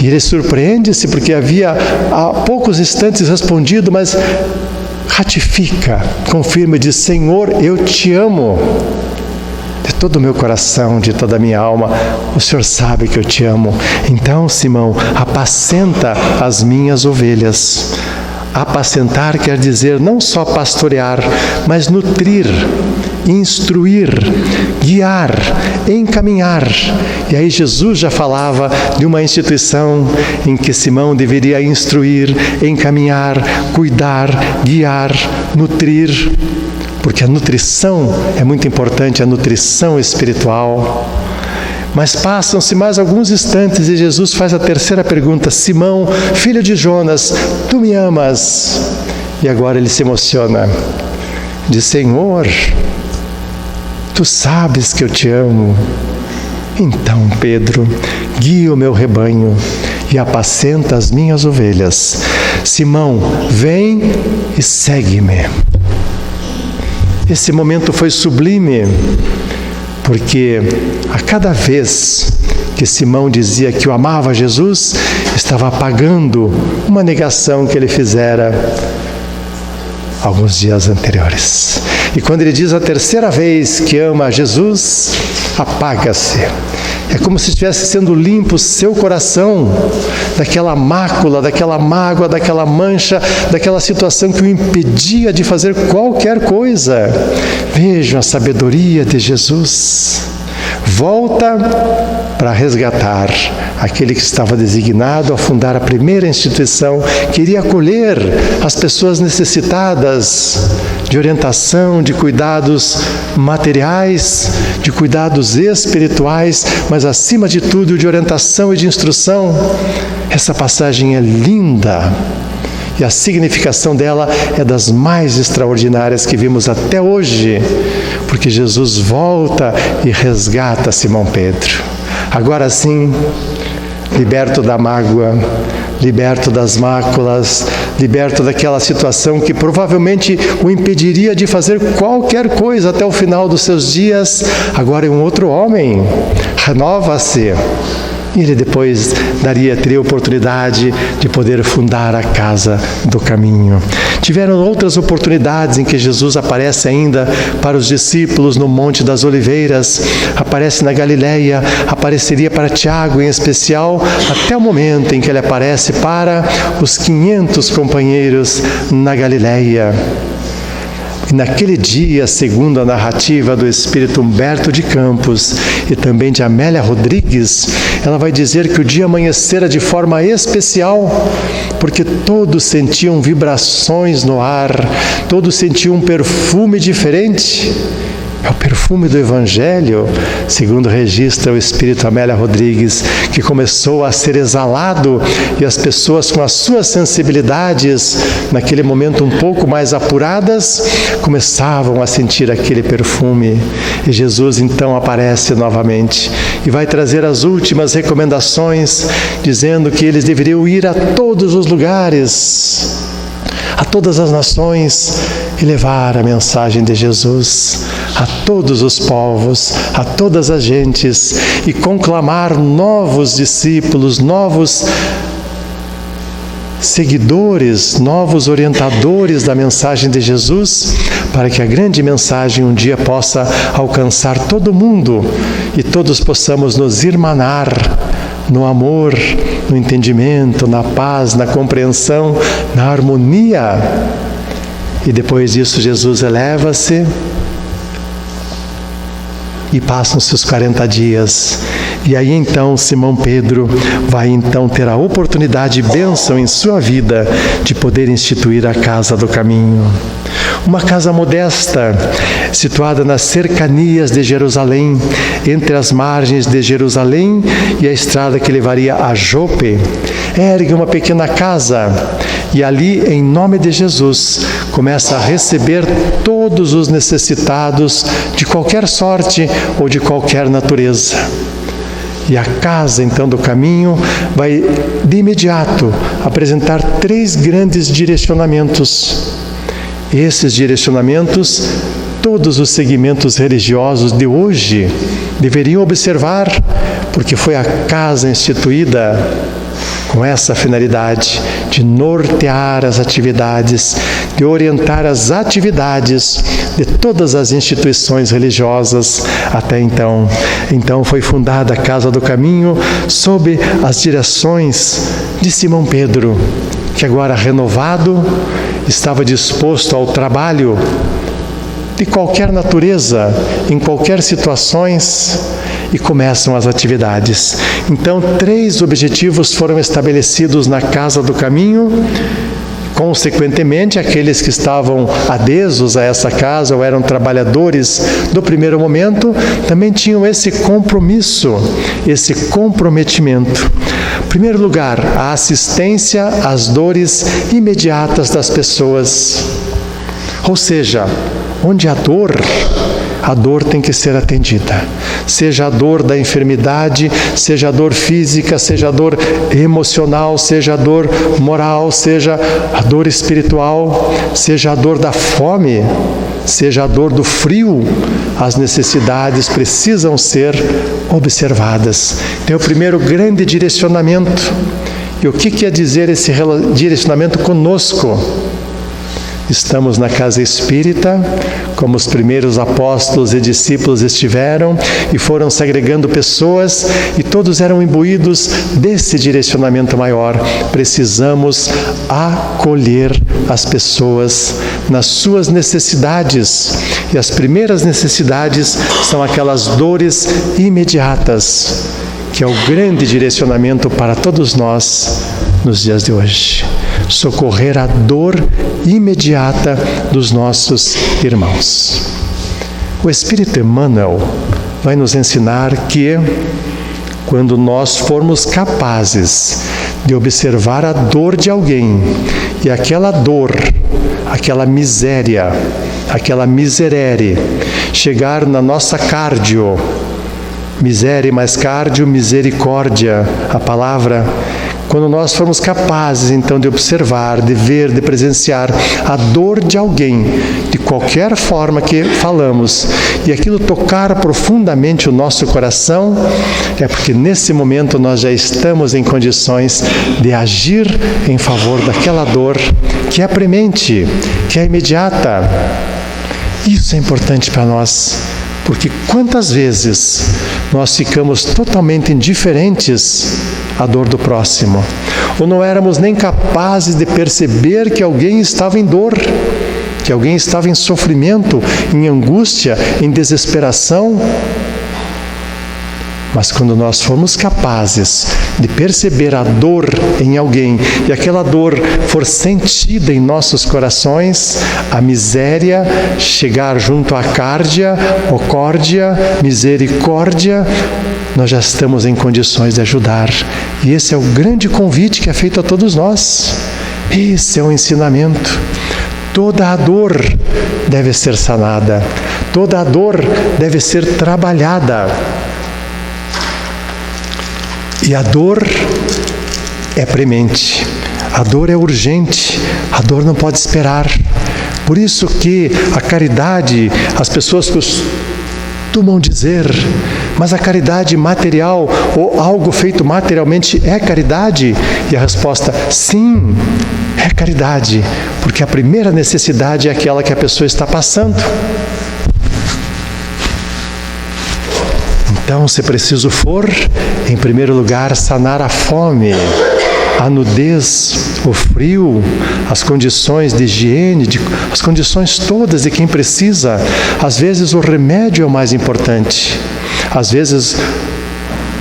E ele surpreende-se, porque havia há poucos instantes respondido, mas ratifica, confirma e diz: Senhor, eu te amo de todo o meu coração, de toda a minha alma. O Senhor sabe que eu te amo. Então, Simão, apacenta as minhas ovelhas. Apacentar quer dizer não só pastorear, mas nutrir, instruir, guiar, encaminhar. E aí Jesus já falava de uma instituição em que Simão deveria instruir, encaminhar, cuidar, guiar, nutrir, porque a nutrição é muito importante, a nutrição espiritual. Mas passam-se mais alguns instantes e Jesus faz a terceira pergunta: Simão, filho de Jonas, tu me amas? E agora ele se emociona. Diz: Senhor, tu sabes que eu te amo. Então, Pedro, guia o meu rebanho e apacenta as minhas ovelhas. Simão, vem e segue-me. Esse momento foi sublime, porque a cada vez que Simão dizia que o amava Jesus, estava apagando uma negação que ele fizera alguns dias anteriores. E quando ele diz a terceira vez que ama Jesus, apaga-se. É como se estivesse sendo limpo o seu coração daquela mácula, daquela mágoa, daquela mancha, daquela situação que o impedia de fazer qualquer coisa. Vejam a sabedoria de Jesus. Volta para resgatar aquele que estava designado a fundar a primeira instituição, queria acolher as pessoas necessitadas de orientação, de cuidados materiais, de cuidados espirituais, mas acima de tudo de orientação e de instrução. Essa passagem é linda. E a significação dela é das mais extraordinárias que vimos até hoje, porque Jesus volta e resgata Simão Pedro. Agora sim, liberto da mágoa, liberto das máculas, liberto daquela situação que provavelmente o impediria de fazer qualquer coisa até o final dos seus dias, agora é um outro homem, renova-se. E ele depois teria a oportunidade de poder fundar a Casa do Caminho. Tiveram outras oportunidades em que Jesus aparece ainda para os discípulos no Monte das Oliveiras, aparece na Galileia, apareceria para Tiago em especial, até o momento em que ele aparece para os 500 companheiros na Galileia. E naquele dia, segundo a narrativa do espírito Humberto de Campos e também de Amélia Rodrigues, ela vai dizer que o dia amanhecera de forma especial, porque todos sentiam vibrações no ar, todos sentiam um perfume diferente. É o perfume do Evangelho, segundo registra o espírito Amélia Rodrigues, que começou a ser exalado e as pessoas com as suas sensibilidades, naquele momento um pouco mais apuradas, começavam a sentir aquele perfume. E Jesus então aparece novamente e vai trazer as últimas recomendações, dizendo que eles deveriam ir a todos os lugares, a todas as nações, e levar a mensagem de Jesus a todos os povos, a todas as gentes, e conclamar novos discípulos, novos seguidores, novos orientadores da mensagem de Jesus, para que a grande mensagem um dia possa alcançar todo mundo e todos possamos nos irmanar no amor, no entendimento, na paz, na compreensão, na harmonia. E depois disso Jesus eleva-se e passam-se os 40 dias. E aí então Simão Pedro vai então ter a oportunidade e bênção em sua vida de poder instituir a Casa do Caminho. Uma casa modesta, situada nas cercanias de Jerusalém, entre as margens de Jerusalém e a estrada que levaria a Jope. Ergue uma pequena casa e ali, em nome de Jesus, começa a receber todos os necessitados de qualquer sorte ou de qualquer natureza. E a Casa, então, do Caminho vai, de imediato, apresentar 3 grandes direcionamentos. Esses direcionamentos, todos os segmentos religiosos de hoje deveriam observar, porque foi a casa instituída com essa finalidade de nortear as atividades, de orientar as atividades de todas as instituições religiosas até então. Então foi fundada a Casa do Caminho sob as direções de Simão Pedro, que agora renovado, estava disposto ao trabalho de qualquer natureza, em qualquer situações, e começam as atividades. Então, 3 objetivos foram estabelecidos na Casa do Caminho. Consequentemente, aqueles que estavam adhesos a essa casa ou eram trabalhadores do primeiro momento, também tinham esse compromisso, esse comprometimento. Em primeiro lugar, a assistência às dores imediatas das pessoas. Ou seja, onde há dor, a dor tem que ser atendida. Seja a dor da enfermidade, seja a dor física, seja a dor emocional, seja a dor moral, seja a dor espiritual, seja a dor da fome, seja a dor do frio, as necessidades precisam ser observadas. Então, o primeiro grande direcionamento. E o que quer dizer esse direcionamento conosco? Estamos na casa espírita, como os primeiros apóstolos e discípulos estiveram, e foram se agregando pessoas, e todos eram imbuídos desse direcionamento maior. Precisamos acolher as pessoas nas suas necessidades. E as primeiras necessidades são aquelas dores imediatas, que é o grande direcionamento para todos nós nos dias de hoje. Socorrer a dor imediata dos nossos irmãos. O Espírito Emmanuel vai nos ensinar que, quando nós formos capazes de observar a dor de alguém, e aquela dor, aquela miséria, aquela miserere, chegar na nossa cardio, miséria mais cardio, misericórdia, a palavra. Quando nós formos capazes, então, de observar, de ver, de presenciar a dor de alguém, de qualquer forma que falamos, e aquilo tocar profundamente o nosso coração, é porque nesse momento nós já estamos em condições de agir em favor daquela dor que é premente, que é imediata. Isso é importante para nós, porque quantas vezes nós ficamos totalmente indiferentes à dor do próximo, ou não éramos nem capazes de perceber que alguém estava em dor, que alguém estava em sofrimento, em angústia, em desesperação. Mas quando nós formos capazes de perceber a dor em alguém, e aquela dor for sentida em nossos corações, a miséria chegar junto à cárdia, ocórdia, misericórdia, nós já estamos em condições de ajudar. E esse é o grande convite que é feito a todos nós. Esse é o ensinamento. Toda a dor deve ser sanada. Toda a dor deve ser trabalhada. E a dor é premente. A dor é urgente. A dor não pode esperar. Por isso que a caridade, as pessoas costumam dizer, mas a caridade material ou algo feito materialmente é caridade? E a resposta, sim, é caridade, porque a primeira necessidade é aquela que a pessoa está passando. Então, se preciso for, em primeiro lugar, sanar a fome, a nudez, o frio, as condições de higiene, as condições todas de quem precisa. Às vezes o remédio é o mais importante, às vezes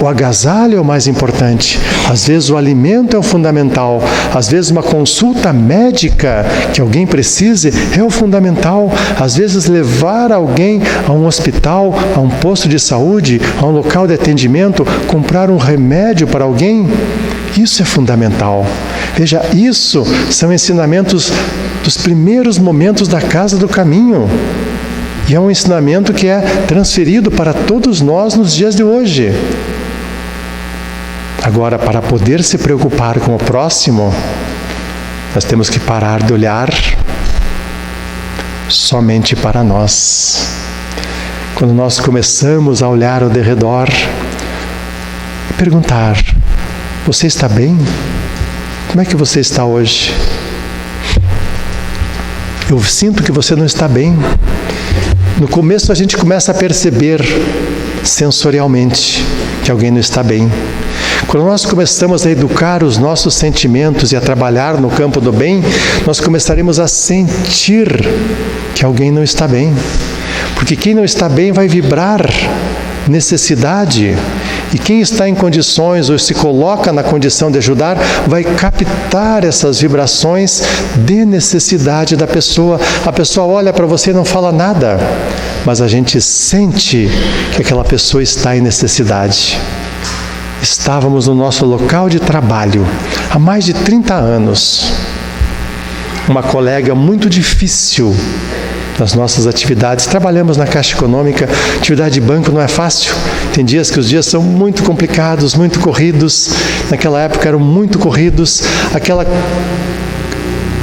o agasalho é o mais importante, às vezes o alimento é o fundamental, às vezes uma consulta médica que alguém precise é o fundamental, às vezes levar alguém a um hospital, a um posto de saúde, a um local de atendimento, comprar um remédio para alguém, isso é fundamental. Veja, isso são ensinamentos dos primeiros momentos da Casa do Caminho. E é um ensinamento que é transferido para todos nós nos dias de hoje. Agora, para poder se preocupar com o próximo, nós temos que parar de olhar somente para nós. Quando nós começamos a olhar ao derredor, perguntar, você está bem? Como é que você está hoje? Eu sinto que você não está bem. No começo a gente começa a perceber sensorialmente que alguém não está bem. Quando nós começamos a educar os nossos sentimentos e a trabalhar no campo do bem, nós começaremos a sentir que alguém não está bem. Porque quem não está bem vai vibrar necessidade. E quem está em condições ou se coloca na condição de ajudar, vai captar essas vibrações de necessidade da pessoa. A pessoa olha para você e não fala nada, mas a gente sente que aquela pessoa está em necessidade. Estávamos no nosso local de trabalho há mais de 30 anos. Uma colega muito difícil nas nossas atividades. Trabalhamos na Caixa Econômica, atividade de banco não é fácil. Tem dias que os dias são muito complicados, muito corridos. Naquela época eram muito corridos. Aquela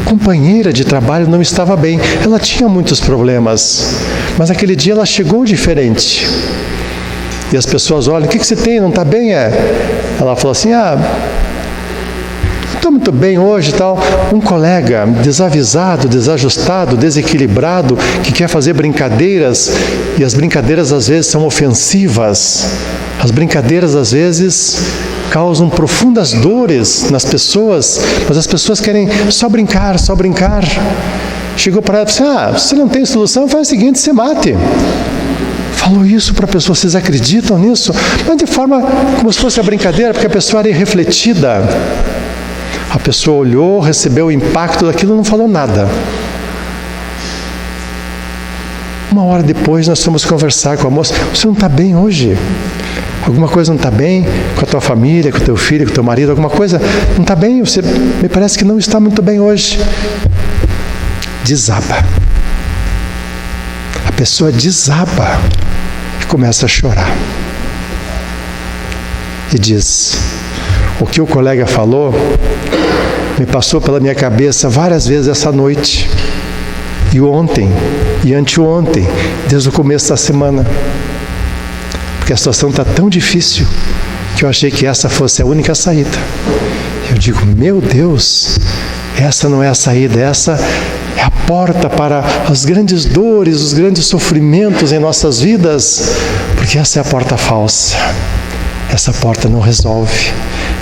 companheira de trabalho não estava bem. Ela tinha muitos problemas, mas aquele dia ela chegou diferente. E as pessoas olham, o que você tem? Não está bem? Ela falou assim, estou muito bem hoje e tal. Um colega desavisado, desajustado, desequilibrado, que quer fazer brincadeiras, e as brincadeiras às vezes são ofensivas. As brincadeiras às vezes causam profundas dores nas pessoas, mas as pessoas querem só brincar, só brincar. Chegou para ela e disse, se você não tem solução, faz o seguinte, se mate. Falou isso para a pessoa, vocês acreditam nisso? Mas de forma como se fosse a brincadeira, porque a pessoa era irrefletida. A pessoa olhou, recebeu o impacto daquilo e não falou nada. Uma hora depois nós fomos conversar com a moça. Você não está bem hoje? Alguma coisa não está bem com a tua família, com o teu filho, com o teu marido? Alguma coisa não está bem? Você me parece que não está muito bem hoje. Desaba. A pessoa desaba e começa a chorar. E diz, o que o colega falou me passou pela minha cabeça várias vezes essa noite, e ontem, e anteontem, desde o começo da semana. Porque a situação está tão difícil que eu achei que essa fosse a única saída. Eu digo, meu Deus, essa não é a saída, essa é a porta para as grandes dores, os grandes sofrimentos em nossas vidas, porque essa é a porta falsa. Essa porta não resolve.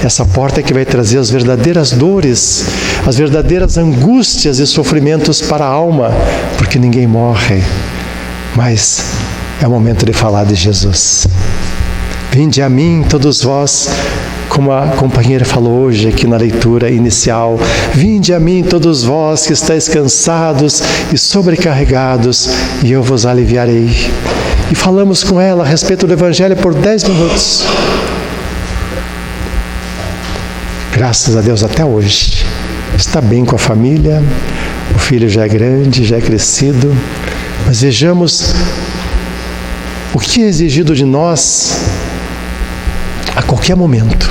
Essa porta é que vai trazer as verdadeiras dores, as verdadeiras angústias e sofrimentos para a alma, porque ninguém morre. Mas é o momento de falar de Jesus. Vinde a mim, todos vós, como a companheira falou hoje aqui na leitura inicial. Vinde a mim, todos vós que estáis cansados e sobrecarregados, e eu vos aliviarei. E falamos com ela a respeito do Evangelho por 10 minutos. Graças a Deus, até hoje, está bem com a família, o filho já é grande, já é crescido, mas vejamos o que é exigido de nós a qualquer momento.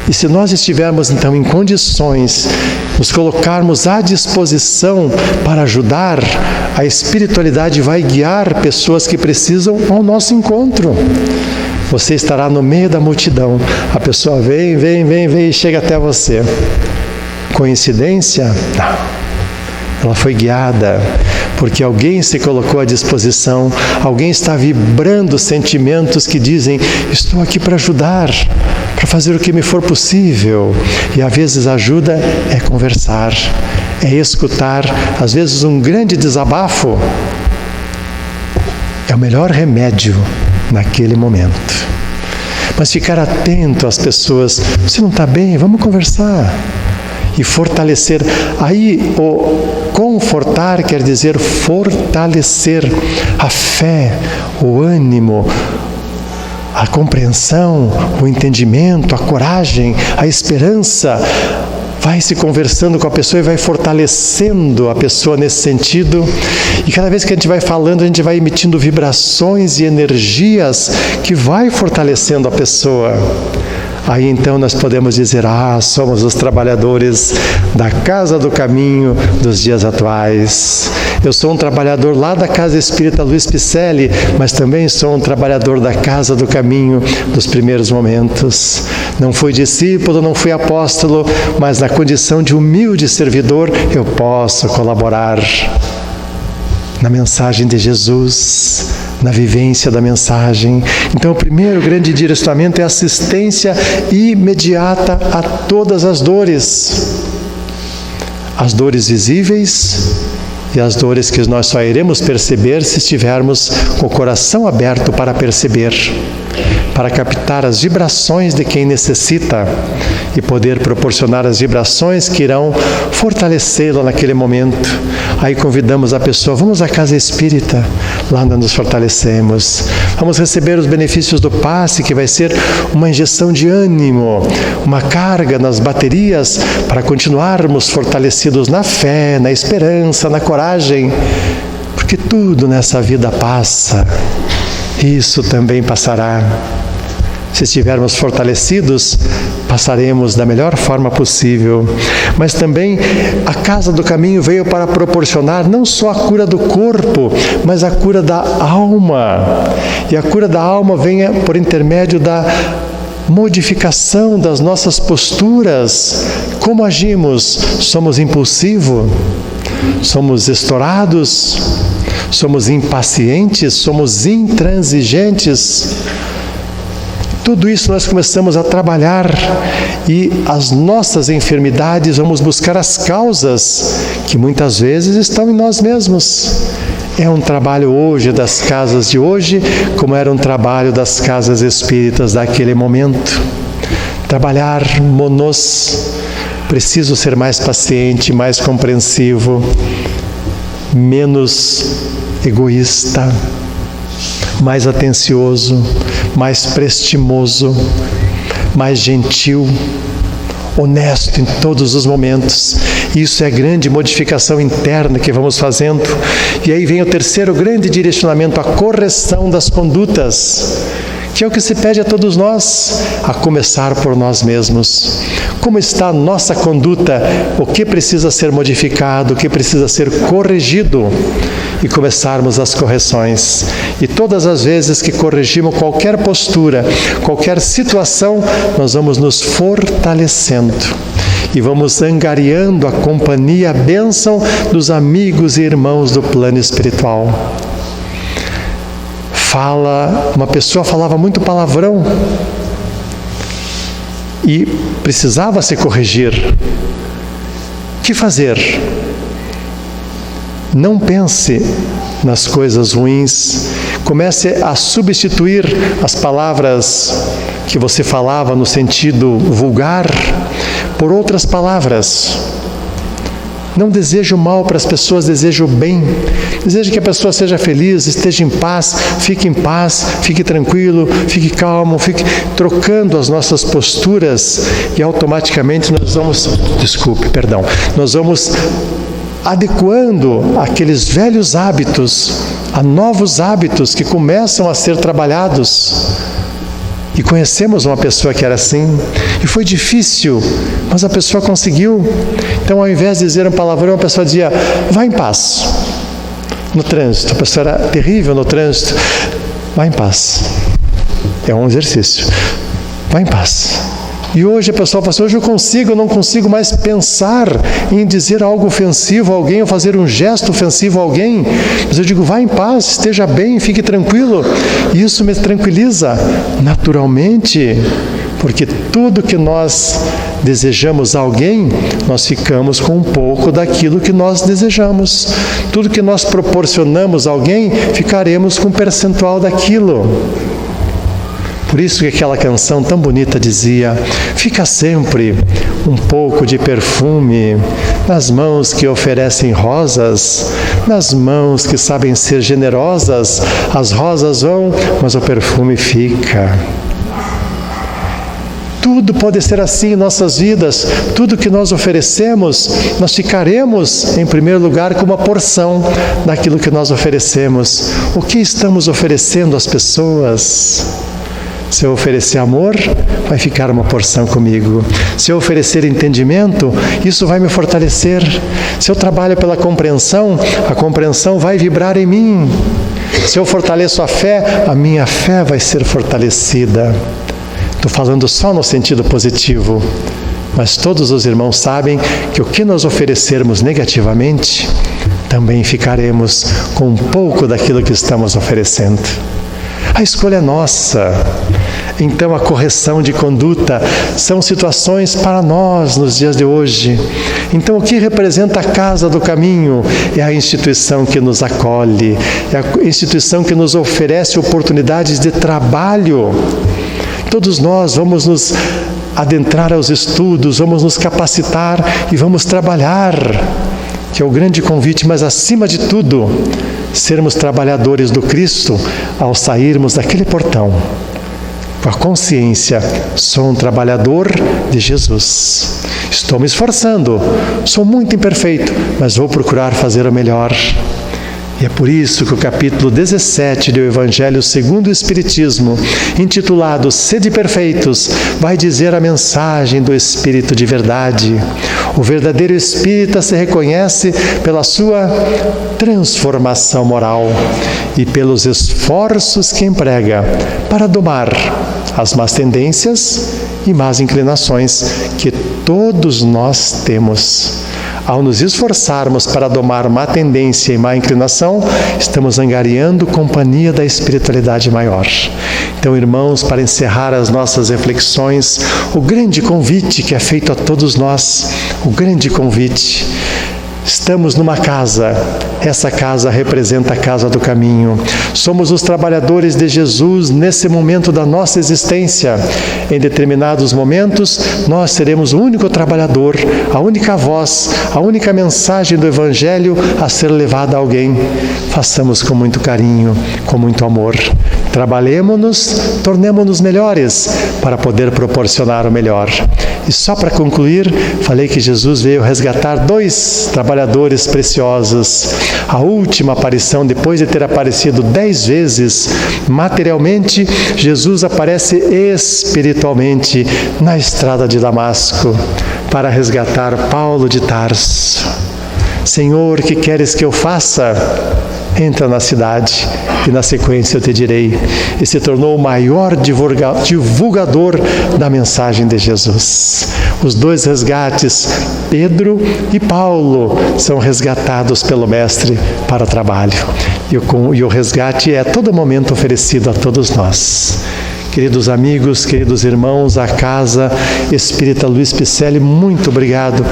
E se nós estivermos então em condições, nos colocarmos à disposição para ajudar, a espiritualidade vai guiar pessoas que precisam ao nosso encontro. Você estará no meio da multidão, a pessoa vem e chega até você. Coincidência? Não. Ela foi guiada, porque alguém se colocou à disposição, alguém está vibrando sentimentos que dizem, estou aqui para ajudar, para fazer o que me for possível. E às vezes ajuda é conversar, é escutar, às vezes um grande desabafo é o melhor remédio naquele momento. Mas ficar atento às pessoas, você não está bem? Vamos conversar. E fortalecer. Aí o confortar quer dizer fortalecer a fé, o ânimo, a compreensão, o entendimento, a coragem, a esperança. Vai se conversando com a pessoa e vai fortalecendo a pessoa nesse sentido. E cada vez que a gente vai falando, a gente vai emitindo vibrações e energias que vai fortalecendo a pessoa. Aí então nós podemos dizer, somos os trabalhadores da Casa do Caminho dos dias atuais. Eu sou um trabalhador lá da Casa Espírita Luiz Picelli, mas também sou um trabalhador da Casa do Caminho dos primeiros momentos. Não fui discípulo, não fui apóstolo, mas na condição de humilde servidor eu posso colaborar na mensagem de Jesus, na vivência da mensagem. Então, o primeiro grande direcionamento é assistência imediata a todas as dores visíveis e as dores que nós só iremos perceber se estivermos com o coração aberto para perceber, para captar as vibrações de quem necessita e poder proporcionar as vibrações que irão fortalecê-lo naquele momento. Aí convidamos a pessoa, vamos à casa espírita, lá nós nos fortalecemos. Vamos receber os benefícios do passe, que vai ser uma injeção de ânimo, uma carga nas baterias para continuarmos fortalecidos na fé, na esperança, na coragem, porque tudo nessa vida passa. Isso também passará. Se estivermos fortalecidos, passaremos da melhor forma possível. Mas também a Casa do Caminho veio para proporcionar não só a cura do corpo, mas a cura da alma. E a cura da alma vem por intermédio da modificação das nossas posturas. Como agimos? Somos impulsivos? Somos estourados? Somos impacientes? Somos intransigentes? Tudo isso nós começamos a trabalhar e as nossas enfermidades, vamos buscar as causas que muitas vezes estão em nós mesmos. É um trabalho hoje das casas de hoje, como era um trabalho das casas espíritas daquele momento. Trabalharmos, preciso ser mais paciente, mais compreensivo, menos egoísta, mais atencioso, mais prestimoso, mais gentil, honesto em todos os momentos. Isso é a grande modificação interna que vamos fazendo. E aí vem o terceiro grande direcionamento, a correção das condutas, que é o que se pede a todos nós, a começar por nós mesmos. Como está a nossa conduta? O que precisa ser modificado? O que precisa ser corrigido? E começarmos as correções. E todas as vezes que corrigimos qualquer postura, qualquer situação, nós vamos nos fortalecendo. E vamos angariando a companhia, a bênção dos amigos e irmãos do plano espiritual. Uma pessoa falava muito palavrão e precisava se corrigir. O que fazer? Não pense nas coisas ruins. Comece a substituir as palavras que você falava no sentido vulgar por outras palavras. Não desejo mal para as pessoas, desejo o bem. Desejo que a pessoa seja feliz, esteja em paz, fique tranquilo, fique calmo, fique trocando as nossas posturas e automaticamente nós vamos adequando aqueles velhos hábitos a novos hábitos que começam a ser trabalhados. E conhecemos uma pessoa que era assim, e foi difícil, mas a pessoa conseguiu. Então, ao invés de dizer um palavrão, a pessoa dizia, vá em paz. No trânsito, a pessoa era terrível no trânsito, vá em paz. É um exercício. Vá em paz. E hoje a pessoa fala assim, hoje eu não consigo mais pensar em dizer algo ofensivo a alguém, ou fazer um gesto ofensivo a alguém. Mas eu digo, vá em paz, esteja bem, fique tranquilo. E isso me tranquiliza naturalmente, porque tudo que nós desejamos a alguém, nós ficamos com um pouco daquilo que nós desejamos. Tudo que nós proporcionamos a alguém, ficaremos com um percentual daquilo. Por isso que aquela canção tão bonita dizia, fica sempre um pouco de perfume nas mãos que oferecem rosas, nas mãos que sabem ser generosas, as rosas vão, mas o perfume fica. Tudo pode ser assim em nossas vidas, tudo que nós oferecemos, nós ficaremos, em primeiro lugar, com uma porção daquilo que nós oferecemos. O que estamos oferecendo às pessoas? Se eu oferecer amor, vai ficar uma porção comigo. Se eu oferecer entendimento, isso vai me fortalecer. Se eu trabalho pela compreensão, a compreensão vai vibrar em mim. Se eu fortaleço a fé, a minha fé vai ser fortalecida. Estou falando só no sentido positivo, mas todos os irmãos sabem que o que nós oferecermos negativamente também ficaremos com um pouco daquilo que estamos oferecendo. A escolha é nossa. Então, a correção de conduta são situações para nós nos dias de hoje. Então, o que representa a Casa do Caminho? É a instituição que nos acolhe, é a instituição que nos oferece oportunidades de trabalho. Todos nós vamos nos adentrar aos estudos, vamos nos capacitar e vamos trabalhar, que é o grande convite, mas acima de tudo, sermos trabalhadores do Cristo ao sairmos daquele portão. Com a consciência, sou um trabalhador de Jesus. Estou me esforçando, sou muito imperfeito, mas vou procurar fazer o melhor. E é por isso que o capítulo 17 do Evangelho segundo o Espiritismo, intitulado Sede Perfeitos, vai dizer a mensagem do Espírito de verdade. O verdadeiro espírita se reconhece pela sua transformação moral e pelos esforços que emprega para domar as más tendências e más inclinações que todos nós temos. Ao nos esforçarmos para domar má tendência e má inclinação, estamos angariando companhia da espiritualidade maior. Então, irmãos, para encerrar as nossas reflexões, o grande convite que é feito a todos nós, o grande convite. Estamos numa casa, essa casa representa a Casa do Caminho. Somos os trabalhadores de Jesus nesse momento da nossa existência. Em determinados momentos, nós seremos o único trabalhador, a única voz, a única mensagem do Evangelho a ser levada a alguém. Façamos com muito carinho, com muito amor. Trabalhemos-nos, tornemo-nos melhores para poder proporcionar o melhor. E só para concluir, falei que Jesus veio resgatar 2 trabalhadores preciosos. A última aparição, depois de ter aparecido 10 vezes materialmente, Jesus aparece espiritualmente na estrada de Damasco para resgatar Paulo de Tarso. Senhor, que queres que eu faça? Entra na cidade e na sequência eu te direi. E se tornou o maior divulgador da mensagem de Jesus. Os 2 resgates, Pedro e Paulo, são resgatados pelo Mestre para o trabalho. E o resgate é a todo momento oferecido a todos nós. Queridos amigos, queridos irmãos, a Casa Espírita Luiz Picelli, muito obrigado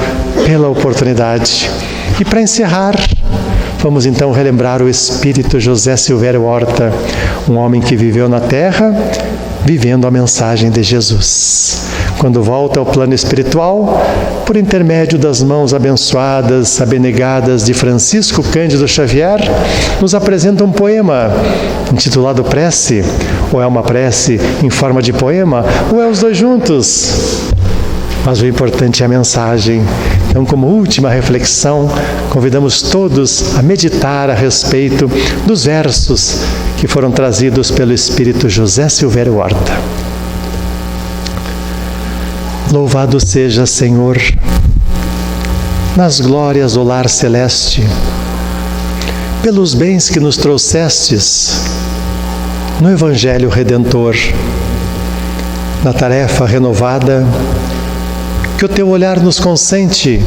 pela oportunidade. E para encerrar, vamos então relembrar o espírito José Silvério Horta, um homem que viveu na terra, vivendo a mensagem de Jesus. Quando volta ao plano espiritual, por intermédio das mãos abençoadas, abnegadas de Francisco Cândido Xavier, nos apresenta um poema intitulado Prece. Ou é uma prece em forma de poema, ou é os 2 juntos. Mas o importante é a mensagem. Então, como última reflexão, convidamos todos a meditar a respeito dos versos que foram trazidos pelo Espírito José Silvério Horta. Louvado seja, Senhor, nas glórias do lar celeste, pelos bens que nos trouxestes no Evangelho Redentor, na tarefa renovada que o teu olhar nos consente.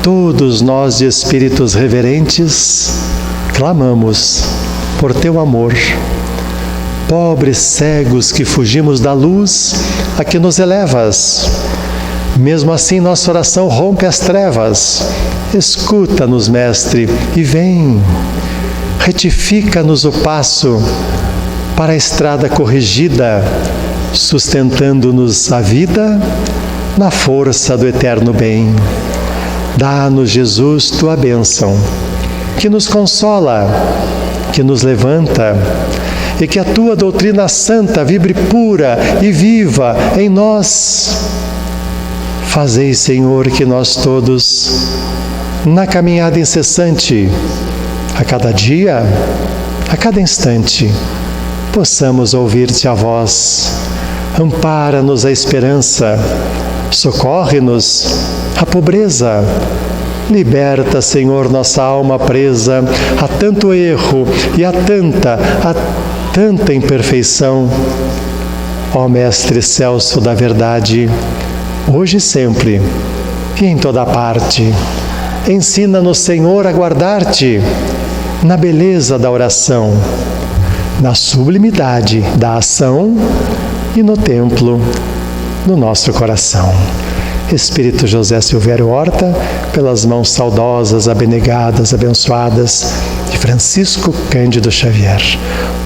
Todos nós de espíritos reverentes clamamos por teu amor. Pobres cegos que fugimos da luz a que nos elevas, mesmo assim nossa oração rompe as trevas. Escuta-nos, Mestre, e vem. Retifica-nos o passo para a estrada corrigida, sustentando-nos a vida na força do eterno bem. Dá-nos, Jesus, tua bênção, que nos consola, que nos levanta, e que a tua doutrina santa vibre pura e viva em nós. Fazei, Senhor, que nós todos, na caminhada incessante, a cada dia, a cada instante, possamos ouvir-te a voz. Ampara-nos a esperança, socorre-nos a pobreza. Liberta, Senhor, nossa alma presa a tanto erro e a tanta imperfeição. Ó Mestre Celso da verdade, hoje e sempre, e em toda parte, Ensina-nos, Senhor, a guardar-te na beleza da oração, na sublimidade da ação e no templo do nosso coração. Espírito José Silvério Horta, pelas mãos saudosas, abnegadas, abençoadas de Francisco Cândido Xavier.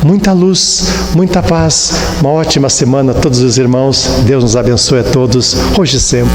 Muita luz, muita paz, uma ótima semana a todos os irmãos. Deus nos abençoe a todos, hoje e sempre.